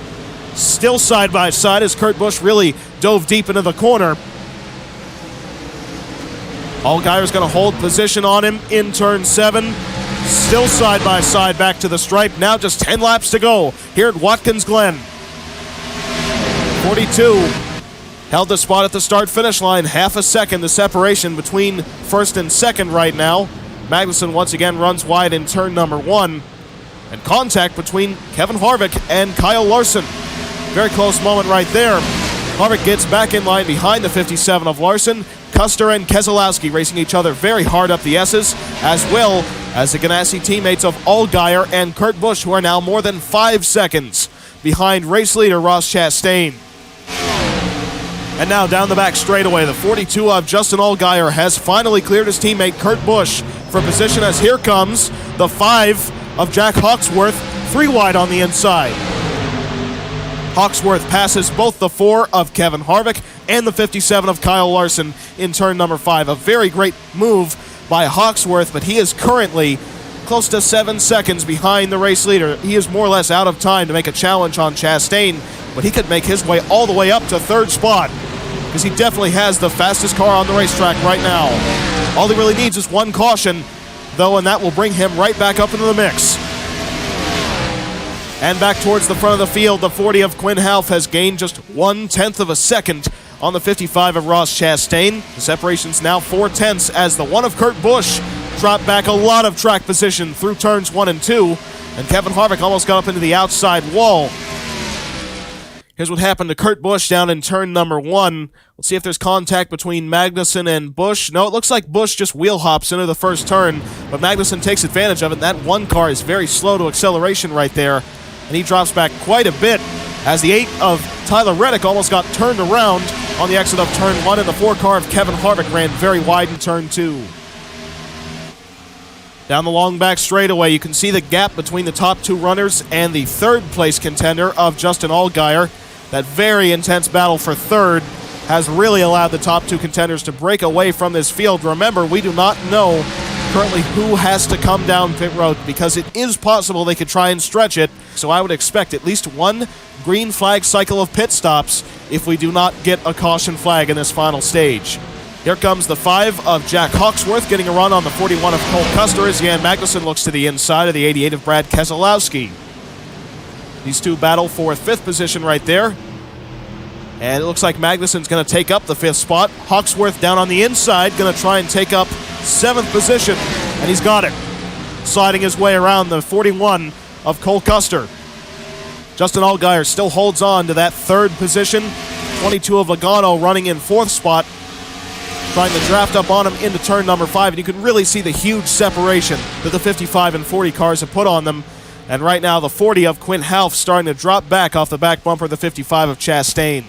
Speaker 2: Still side by side as Kurt Busch really dove deep into the corner. Allgaier's going to hold position on him in turn 7. Still side by side back to the stripe. Now just 10 laps to go here at Watkins Glen. 42 held the spot at the start-finish line. Half a second the separation between 1st and 2nd right now. Magnussen once again runs wide in turn number 1. And contact between Kevin Harvick and Kyle Larson. Very close moment right there. Harvick gets back in line behind the 57 of Larson. Custer and Keselowski racing each other very hard up the S's, as well as the Ganassi teammates of Allgaier and Kurt Busch, who are now more than 5 seconds behind race leader Ross Chastain. And now down the back straightaway, the 42 of Justin Allgaier has finally cleared his teammate Kurt Busch for position, as here comes the 5 of Jack Hawksworth, 3 wide on the inside. Hawksworth passes both the 4 of Kevin Harvick and the 57 of Kyle Larson in turn number 5. A very great move by Hawksworth, but he is currently close to 7 seconds behind the race leader. He is more or less out of time to make a challenge on Chastain, but he could make his way all the way up to 3rd spot, because he definitely has the fastest car on the racetrack right now. All he really needs is 1 caution, though, and that will bring him right back up into the mix. And back towards the front of the field, the 40 of Quinn Half has gained just 1/10 of a second on the 55 of Ross Chastain. The separation's now 4/10 as the 1 of Kurt Busch dropped back a lot of track position through turns 1 and 2, and Kevin Harvick almost got up into the outside wall. Here's what happened to Kurt Busch down in turn number 1. Let's see if there's contact between Magnussen and Busch. No, it looks like Busch just wheel hops into the first turn, but Magnussen takes advantage of it. That 1 car is very slow to acceleration right there, and he drops back quite a bit as the 8 of Tyler Reddick almost got turned around on the exit of turn 1, and the 4 car of Kevin Harvick ran very wide in turn 2. Down the long back straightaway, you can see the gap between the top two runners and the third place contender of Justin Allgaier. That very intense battle for third has really allowed the top two contenders to break away from this field. Remember, we do not know currently who has to come down pit road because it is possible they could try and stretch it. So I would expect at least one green flag cycle of pit stops if we do not get a caution flag in this final stage. Here comes the 5 of Jack Hawksworth getting a run on the 41 of Cole Custer as Jan Magnussen looks to the inside of the 88 of Brad Keselowski. These two battle for 5th position right there. And it looks like Magnussen's going to take up the 5th spot. Hawksworth down on the inside, going to try and take up 7th position. And he's got it. Sliding his way around the 41 of Cole Custer. Justin Allgaier still holds on to that 3rd position. 22 of Logano running in 4th spot. Trying to draft up on him into turn number 5. And you can really see the huge separation that the 55 and 40 cars have put on them. And right now the 40 of Quint Half starting to drop back off the back bumper of the 55 of Chastain.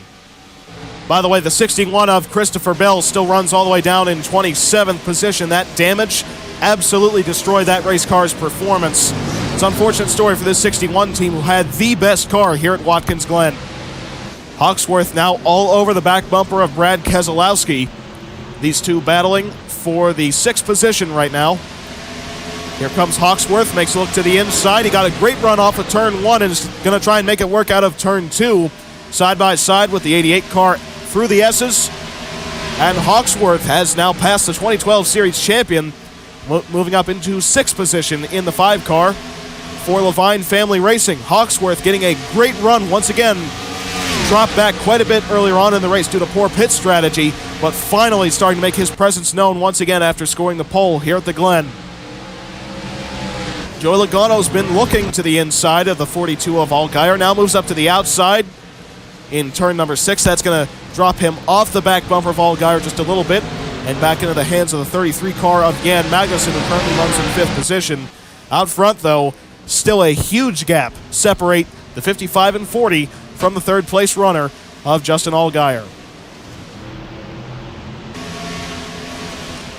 Speaker 2: By the way, the 61 of Christopher Bell still runs all the way down in 27th position. That damage absolutely destroyed that race car's performance. It's an unfortunate story for this 61 team who had the best car here at Watkins Glen. Hawksworth now all over the back bumper of Brad Keselowski. These two battling for the 6th position right now. Here comes Hawksworth, makes a look to the inside. He got a great run off of turn 1 and is going to try and make it work out of turn 2. Side by side with the 88 car through the S's. And Hawksworth has now passed the 2012 Series champion, moving up into 6th position in the 5 car for Levine Family Racing. Hawksworth getting a great run once again. Dropped back quite a bit earlier on in the race due to poor pit strategy, but finally starting to make his presence known once again after scoring the pole here at the Glen. Joey Logano's been looking to the inside of the 42 of Allgaier, now moves up to the outside in turn number 6. That's going to drop him off the back bumper of Allgaier just a little bit and back into the hands of the 33 car of Jan Magnussen, who currently runs in 5th position. Out front, though, still a huge gap separate the 55 and 40 from the 3rd place runner of Justin Allgaier.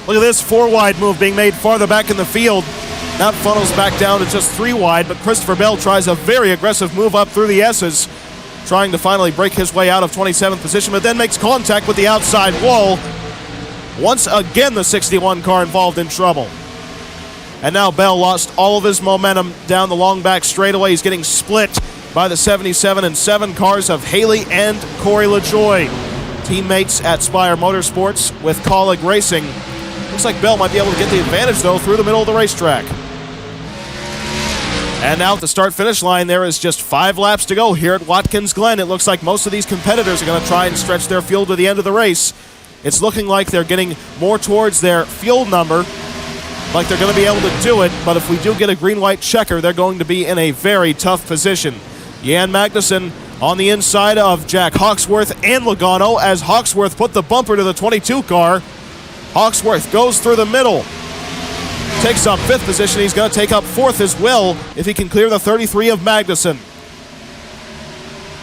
Speaker 2: Look at this 4-wide move being made farther back in the field. That funnels back down to just 3 wide, but Christopher Bell tries a very aggressive move up through the S's, trying to finally break his way out of 27th position, but then makes contact with the outside wall. Once again, the 61 car involved in trouble. And now Bell lost all of his momentum down the long back straightaway. He's getting split by the 77 and 7 cars of Haley and Corey LaJoie. Teammates at Spire Motorsports with Colleague Racing. Looks like Bell might be able to get the advantage, though, through the middle of the racetrack. And now at the start-finish line, there is just 5 laps to go here at Watkins Glen. It looks like most of these competitors are going to try and stretch their fuel to the end of the race. It's looking like they're getting more towards their fuel number, like they're going to be able to do it, but if we do get a green-white checker, they're going to be in a very tough position. Jan Magnussen on the inside of Jack Hawksworth and Logano as Hawksworth put the bumper to the 22 car. Hawksworth goes through the middle, takes up 5th position. He's going to take up 4th as well if he can clear the 33 of Magnussen.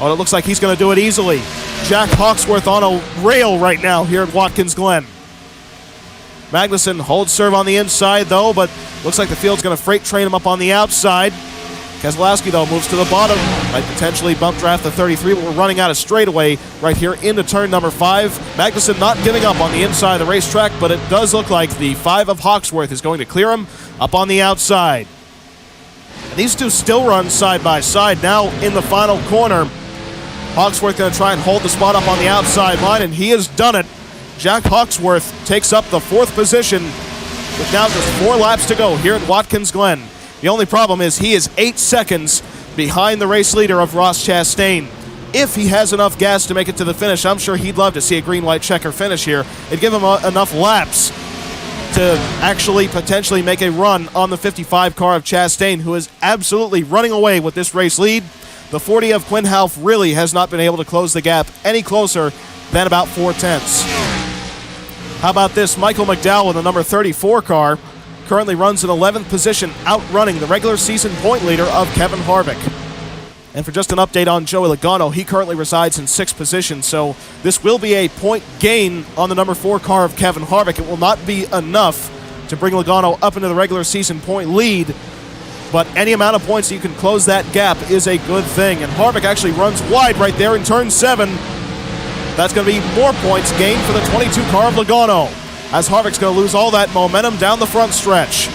Speaker 2: Oh, it looks like he's going to do it easily. Jack Hawksworth on a rail right now here at Watkins Glen. Magnussen holds serve on the inside, though, but looks like the field's going to freight train him up on the outside. Keselowski, though, moves to the bottom. Might potentially bump draft the 33, but we're running out of straightaway right here into turn number 5. Magnussen not giving up on the inside of the racetrack, but it does look like the 5 of Hawksworth is going to clear him up on the outside. And these two still run side by side now in the final corner. Hawksworth going to try and hold the spot up on the outside line, and he has done it. Jack Hawksworth takes up the 4th position with now just 4 laps to go here at Watkins Glen. The only problem is he is 8 seconds behind the race leader of Ross Chastain. If he has enough gas to make it to the finish, I'm sure he'd love to see a green-white checker finish here. It'd give him enough laps to actually potentially make a run on the 55 car of Chastain, who is absolutely running away with this race lead. The 40 of Quinn Half really has not been able to close the gap any closer than about 4/10. How about this? Michael McDowell in the number 34 car currently runs in 11th position, outrunning the regular season point leader of Kevin Harvick. And for just an update on Joey Logano, he currently resides in 6th position, so this will be a point gain on the number 4 car of Kevin Harvick. It will not be enough to bring Logano up into the regular season point lead. But any amount of points that you can close that gap is a good thing. And Harvick actually runs wide right there in turn 7. That's going to be more points gained for the 22 car of Logano, as Harvick's going to lose all that momentum down the front stretch.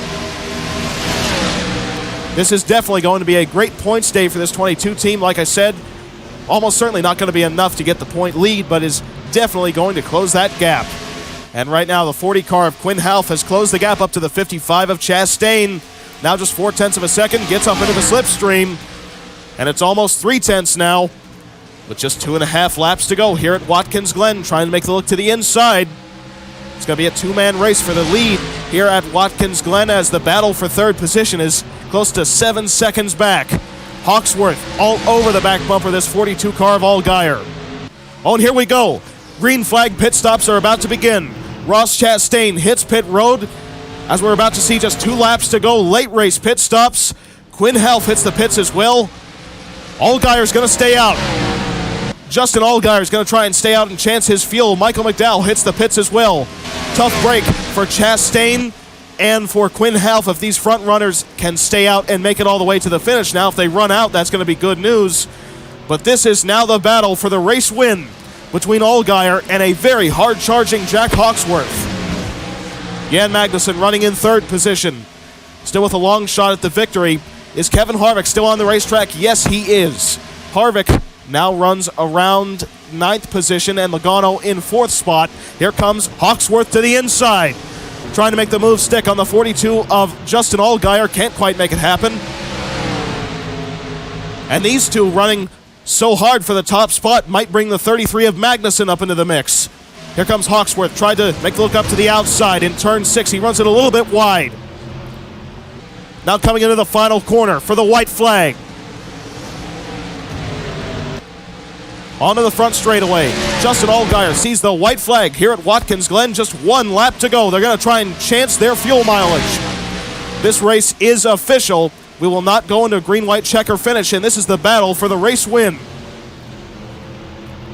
Speaker 2: This is definitely going to be a great points day for this 22 team. Like I said, almost certainly not going to be enough to get the point lead, but is definitely going to close that gap. And right now, the 40 car of Quinn Half has closed the gap up to the 55 of Chastain. Now just 0.4 of a second, gets up into the slipstream. And it's almost 0.3 now, with just 2.5 laps to go here at Watkins Glen, trying to make the look to the inside. It's going to be a two-man race for the lead here at Watkins Glen, as the battle for third position is close to 7 seconds back. Hawksworth all over the back bumper, this 42 car of Allgaier. Oh, and here we go. Green flag pit stops are about to begin. Ross Chastain hits pit road as we're about to see just 2 laps to go. Late race pit stops. Quinn Half hits the pits as well. Allgaier's going to stay out. Justin Allgaier is going to try and stay out and chance his fuel. Michael McDowell hits the pits as well. Tough break for Chastain and for Quinn Half if these front runners can stay out and make it all the way to the finish. Now, if they run out, that's going to be good news. But this is now the battle for the race win between Allgaier and a very hard-charging Jack Hawksworth. Jan Magnussen running in third position. Still with a long shot at the victory. Is Kevin Harvick still on the racetrack? Yes, he is. Harvick now runs around 9th position and Logano in 4th spot. Here comes Hawksworth to the inside, trying to make the move stick on the 42 of Justin Allgaier. Can't quite make it happen. And these two running so hard for the top spot might bring the 33 of Magnussen up into the mix. Here comes Hawksworth, tried to make the look up to the outside in turn 6. He runs it a little bit wide. Now coming into the final corner for the white flag. Onto the front straightaway. Justin Allgaier sees the white flag here at Watkins Glen. Just 1 lap to go. They're going to try and chance their fuel mileage. This race is official. We will not go into a green-white checker finish, and this is the battle for the race win.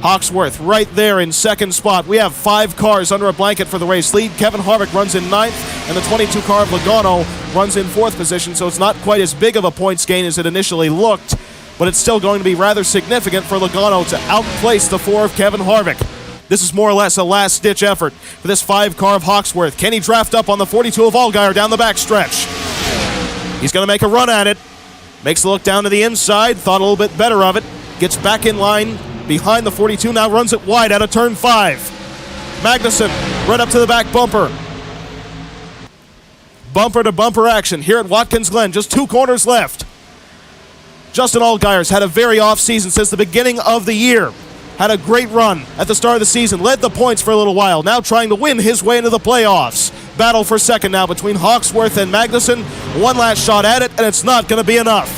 Speaker 2: Hawksworth right there in 2nd spot. We have 5 cars under a blanket for the race lead. Kevin Harvick runs in 9th, and the 22 car of Logano runs in 4th position, so it's not quite as big of a points gain as it initially looked, but it's still going to be rather significant for Logano to outplace the 4 of Kevin Harvick. This is more or less a last-ditch effort for this 5 car of Hawksworth. Can he draft up on the 42 of Allgaier down the backstretch? He's going to make a run at it. Makes a look down to the inside. Thought a little bit better of it. Gets back in line behind the 42. Now runs it wide out of turn 5. Magnussen right up to the back bumper. Bumper-to-bumper action here at Watkins Glen. Just 2 corners left. Justin Allgaier's had a very off season since the beginning of the year. Had a great run at the start of the season. Led the points for a little while. Now trying to win his way into the playoffs. Battle for second now between Hawksworth and Magnussen. 1 last shot at it, and it's not going to be enough.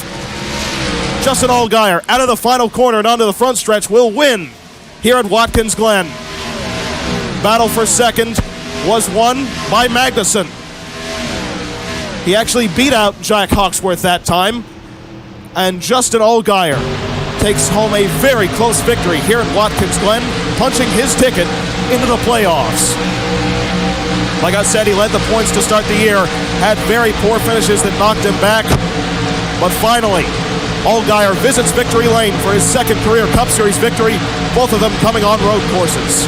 Speaker 2: Justin Allgaier out of the final corner and onto the front stretch will win here at Watkins Glen. Battle for second was won by Magnussen. He actually beat out Jack Hawksworth that time. And Justin Allgaier takes home a very close victory here at Watkins Glen, punching his ticket into the playoffs. Like I said, he led the points to start the year, had very poor finishes that knocked him back, but finally, Allgaier visits victory lane for his 2nd career Cup Series victory, both of them coming on road courses.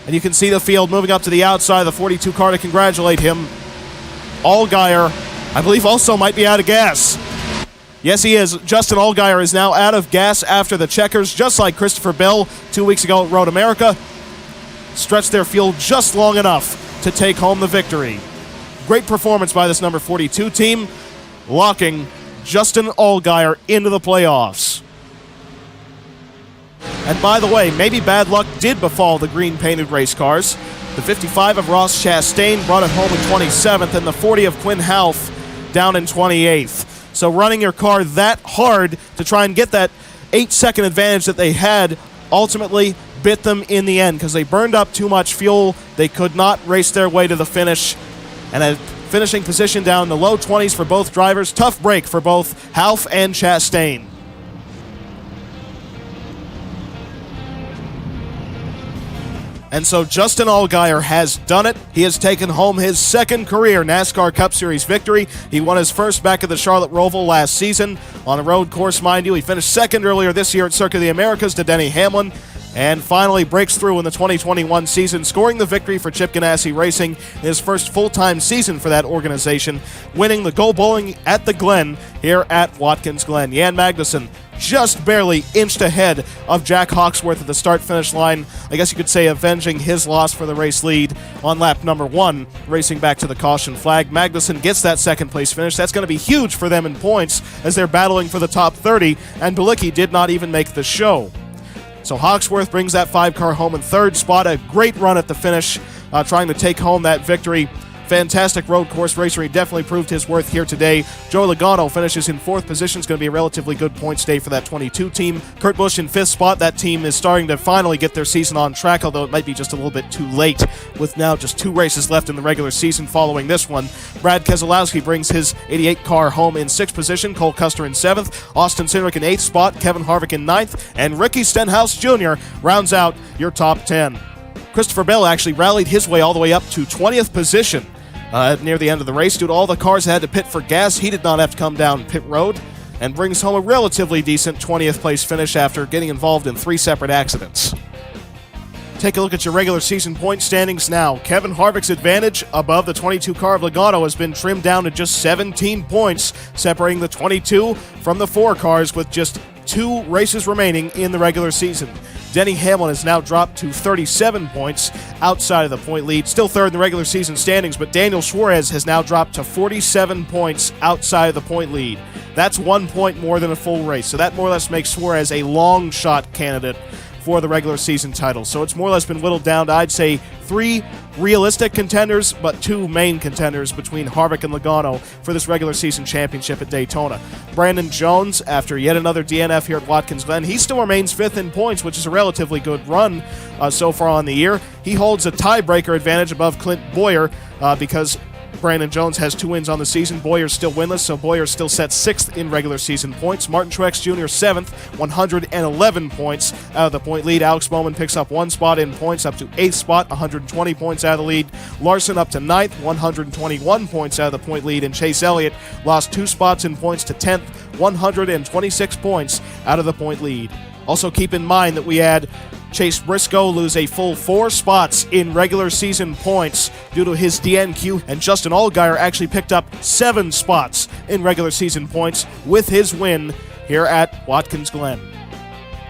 Speaker 2: And you can see the field moving up to the outside of the 42 car to congratulate him. Allgaier, I believe, also might be out of gas. Yes, he is. Justin Allgaier is now out of gas after the checkers, just like Christopher Bell 2 weeks ago at Road America. Stretched their fuel just long enough to take home the victory. Great performance by this number 42 team, locking Justin Allgaier into the playoffs. And by the way, maybe bad luck did befall the green-painted race cars. The 55 of Ross Chastain brought it home in 27th, and the 40 of Quinn Half down in 28th. So running your car that hard to try and get that 8-second advantage that they had ultimately bit them in the end because they burned up too much fuel. They could not race their way to the finish. And a finishing position down in the low 20s for both drivers. Tough break for both Half and Chastain. And so Justin Allgaier has done it. He has taken home his second career NASCAR Cup Series victory. He won his first back at the Charlotte Roval last season on a road course, mind you. He finished second earlier this year at Circuit of the Americas to Denny Hamlin, and finally breaks through in the 2021 season, scoring the victory for Chip Ganassi Racing in his first full-time season for that organization, winning the Go Bowling at the Glen here at Watkins Glen. Jan Magnussen just barely inched ahead of Jack Hawksworth at the start-finish line. I guess you could say avenging his loss for the race lead on lap number 1, racing back to the caution flag. Magnussen gets that second-place finish. That's going to be huge for them in points as they're battling for the top 30, and Bilicki did not even make the show. So Hawksworth brings that 5-car home in third spot. A great run at the finish, trying to take home that victory. Fantastic road course racer. He definitely proved his worth here today. Joe Logano finishes in 4th position. It's going to be a relatively good points day for that 22 team. Kurt Busch in 5th spot. That team is starting to finally get their season on track, although it might be just a little bit too late with now just 2 races left in the regular season following this one. Brad Keselowski brings his 88 car home in 6th position. Cole Custer in 7th. Austin Cindric in 8th spot. Kevin Harvick in 9th. And Ricky Stenhouse Jr. rounds out your top 10. Christopher Bell actually rallied his way all the way up to 20th position near the end of the race. Due to all the cars that had to pit for gas, he did not have to come down pit road, and brings home a relatively decent 20th place finish after getting involved in 3 separate accidents. Take a look at your regular season point standings now. Kevin Harvick's advantage above the 22 car of Logano has been trimmed down to just 17 points, separating the 22 from the 4 cars with just 2 races remaining in the regular season. Denny Hamlin has now dropped to 37 points outside of the point lead. Still third in the regular season standings, but Daniel Suarez has now dropped to 47 points outside of the point lead. That's 1 point more than a full race, so that more or less makes Suarez a long shot candidate for the regular season title. So it's more or less been whittled down to, I'd say, 3 realistic contenders, but 2 main contenders between Harvick and Logano for this regular season championship at Daytona. Brandon Jones, after yet another DNF here at Watkins Glen, he still remains 5th in points, which is a relatively good run so far on the year. He holds a tiebreaker advantage above Clint Boyer because Brandon Jones has 2 wins on the season. Boyer's still winless, so Boyer still sets 6th in regular season points. Martin Truex Jr. 7th, 111 points out of the point lead. Alex Bowman picks up 1 spot in points, up to 8th spot, 120 points out of the lead. Larson up to 9th, 121 points out of the point lead. And Chase Elliott lost 2 spots in points to 10th, 126 points out of the point lead. Also keep in mind that we had Chase Briscoe lose a full 4 spots in regular season points due to his DNQ, and Justin Allgaier actually picked up 7 spots in regular season points with his win here at Watkins Glen.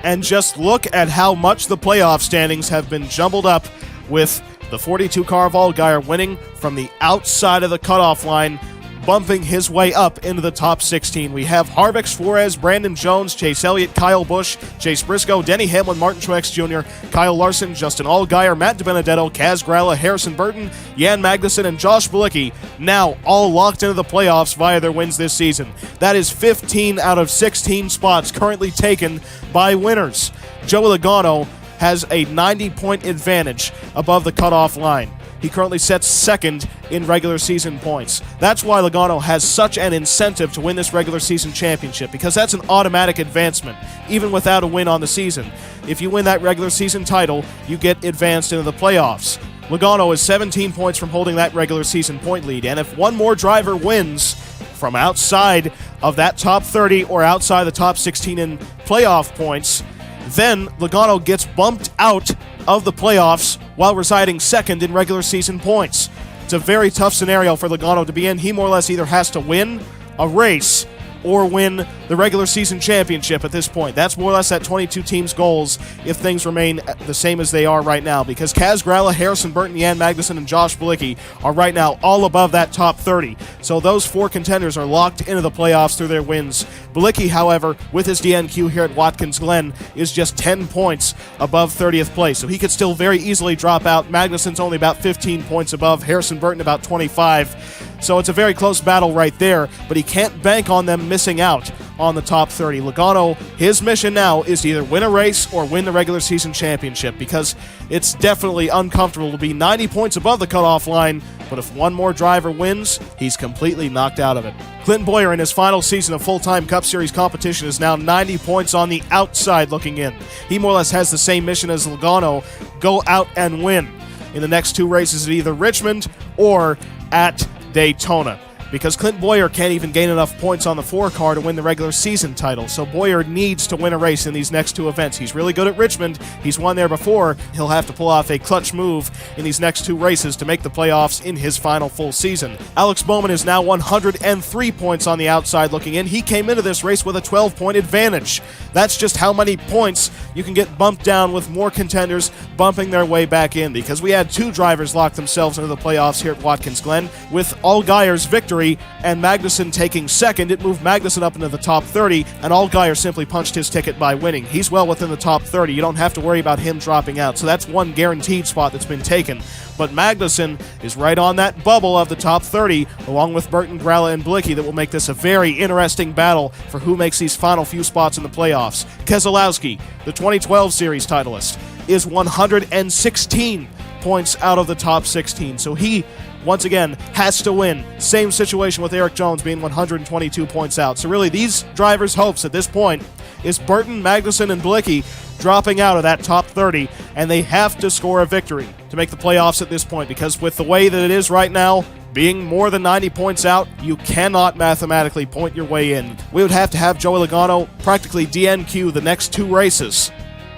Speaker 2: And just look at how much the playoff standings have been jumbled up, with the 42 car of Allgaier winning from the outside of the cutoff line, bumping his way up into the top 16. We have Harvick, Suarez, Brandon Jones, Chase Elliott, Kyle Busch, Chase Briscoe, Denny Hamlin, Martin Truex Jr., Kyle Larson, Justin Allgaier, Matt DiBenedetto, Kaz Gralla, Harrison Burton, Jan Magnussen, and Josh Bilicki now all locked into the playoffs via their wins this season. That is 15 out of 16 spots currently taken by winners. Joey Logano has a 90-point advantage above the cutoff line. He currently sets 2nd in regular season points. That's why Logano has such an incentive to win this regular season championship, because that's an automatic advancement, even without a win on the season. If you win that regular season title, you get advanced into the playoffs. Logano is 17 points from holding that regular season point lead, and if one more driver wins from outside of that top 30 or outside the top 16 in playoff points, then Logano gets bumped out of the playoffs while residing 2nd in regular season points. It's a very tough scenario for Logano to be in. He more or less either has to win a race or win the regular season championship at this point. That's more or less that 22 teams' goals if things remain the same as they are right now, because Kaz Gralla, Harrison Burton, Jan Magnussen, and Josh Bilicki are right now all above that top 30. So those 4 contenders are locked into the playoffs through their wins. Bilicki, however, with his DNQ here at Watkins Glen, is just 10 points above 30th place, so he could still very easily drop out. Magnussen's only about 15 points above, Harrison Burton about 25. So it's a very close battle right there, but he can't bank on them missing out on the top 30. Logano, his mission now is to either win a race or win the regular season championship, because it's definitely uncomfortable to be 90 points above the cutoff line, but if one more driver wins, he's completely knocked out of it. Clint Bowyer in his final season of full-time Cup Series competition is now 90 points on the outside looking in. He more or less has the same mission as Logano, go out and win in the next two races at either Richmond or at Daytona, because Clint Bowyer can't even gain enough points on the 4 car to win the regular season title. So Bowyer needs to win a race in these next two events. He's really good at Richmond. He's won there before. He'll have to pull off a clutch move in these next two races to make the playoffs in his final full season. Alex Bowman is now 103 points on the outside looking in. He came into this race with a 12-point advantage. That's just how many points you can get bumped down with more contenders bumping their way back in, because we had two drivers lock themselves into the playoffs here at Watkins Glen. With Allgaier's victory and Magnussen taking second, it moved Magnussen up into the top 30, and Allgaier simply punched his ticket by winning. He's well within the top 30. You don't have to worry about him dropping out, so that's one guaranteed spot that's been taken. But Magnussen is right on that bubble of the top 30, along with Burton, Gralla, and Blicky, that will make this a very interesting battle for who makes these final few spots in the playoffs. Keselowski, the 2012 Series titleist, is 116 points out of the top 16, so he once again has to win. Same situation with Eric Jones being 122 points out. So really these drivers' hopes at this point is Burton, Magnussen, and Blicky dropping out of that top 30, and they have to score a victory to make the playoffs at this point, because with the way that it is right now, being more than 90 points out, you cannot mathematically point your way in. We would have to have Joey Logano practically DNQ the next two races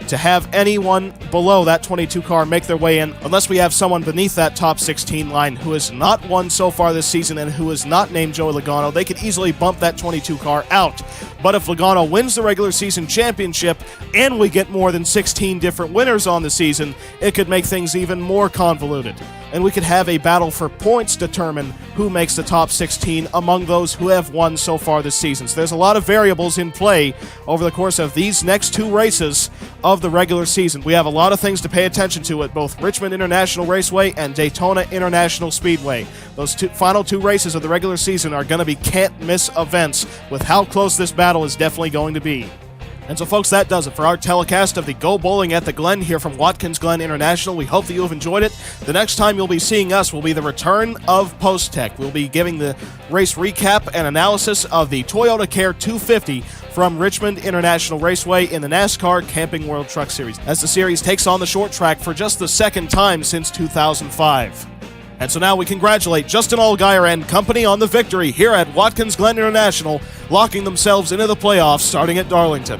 Speaker 2: to have anyone below that 22 car make their way in, unless we have someone beneath that top 16 line who has not won so far this season and who is not named Joey Logano. They could easily bump that 22 car out. But if Logano wins the regular season championship and we get more than 16 different winners on the season, it could make things even more convoluted. And we could have a battle for points determine who makes the top 16 among those who have won so far this season. So there's a lot of variables in play over the course of these next two races of the regular season. We have a lot of things to pay attention to at both Richmond International Raceway and Daytona International Speedway. Those final two races of the regular season are going to be can't-miss events with how close this battle is definitely going to be. And so, folks, that does it for our telecast of the Go Bowling at the Glen here from Watkins Glen International. We hope that you have enjoyed it. The next time you'll be seeing us will be the return of Post Tech. We'll be giving the race recap and analysis of the Toyota Care 250 from Richmond International Raceway in the NASCAR Camping World Truck Series, as the series takes on the short track for just the second time since 2005. And so now we congratulate Justin Allgaier and company on the victory here at Watkins Glen International, locking themselves into the playoffs starting at Darlington.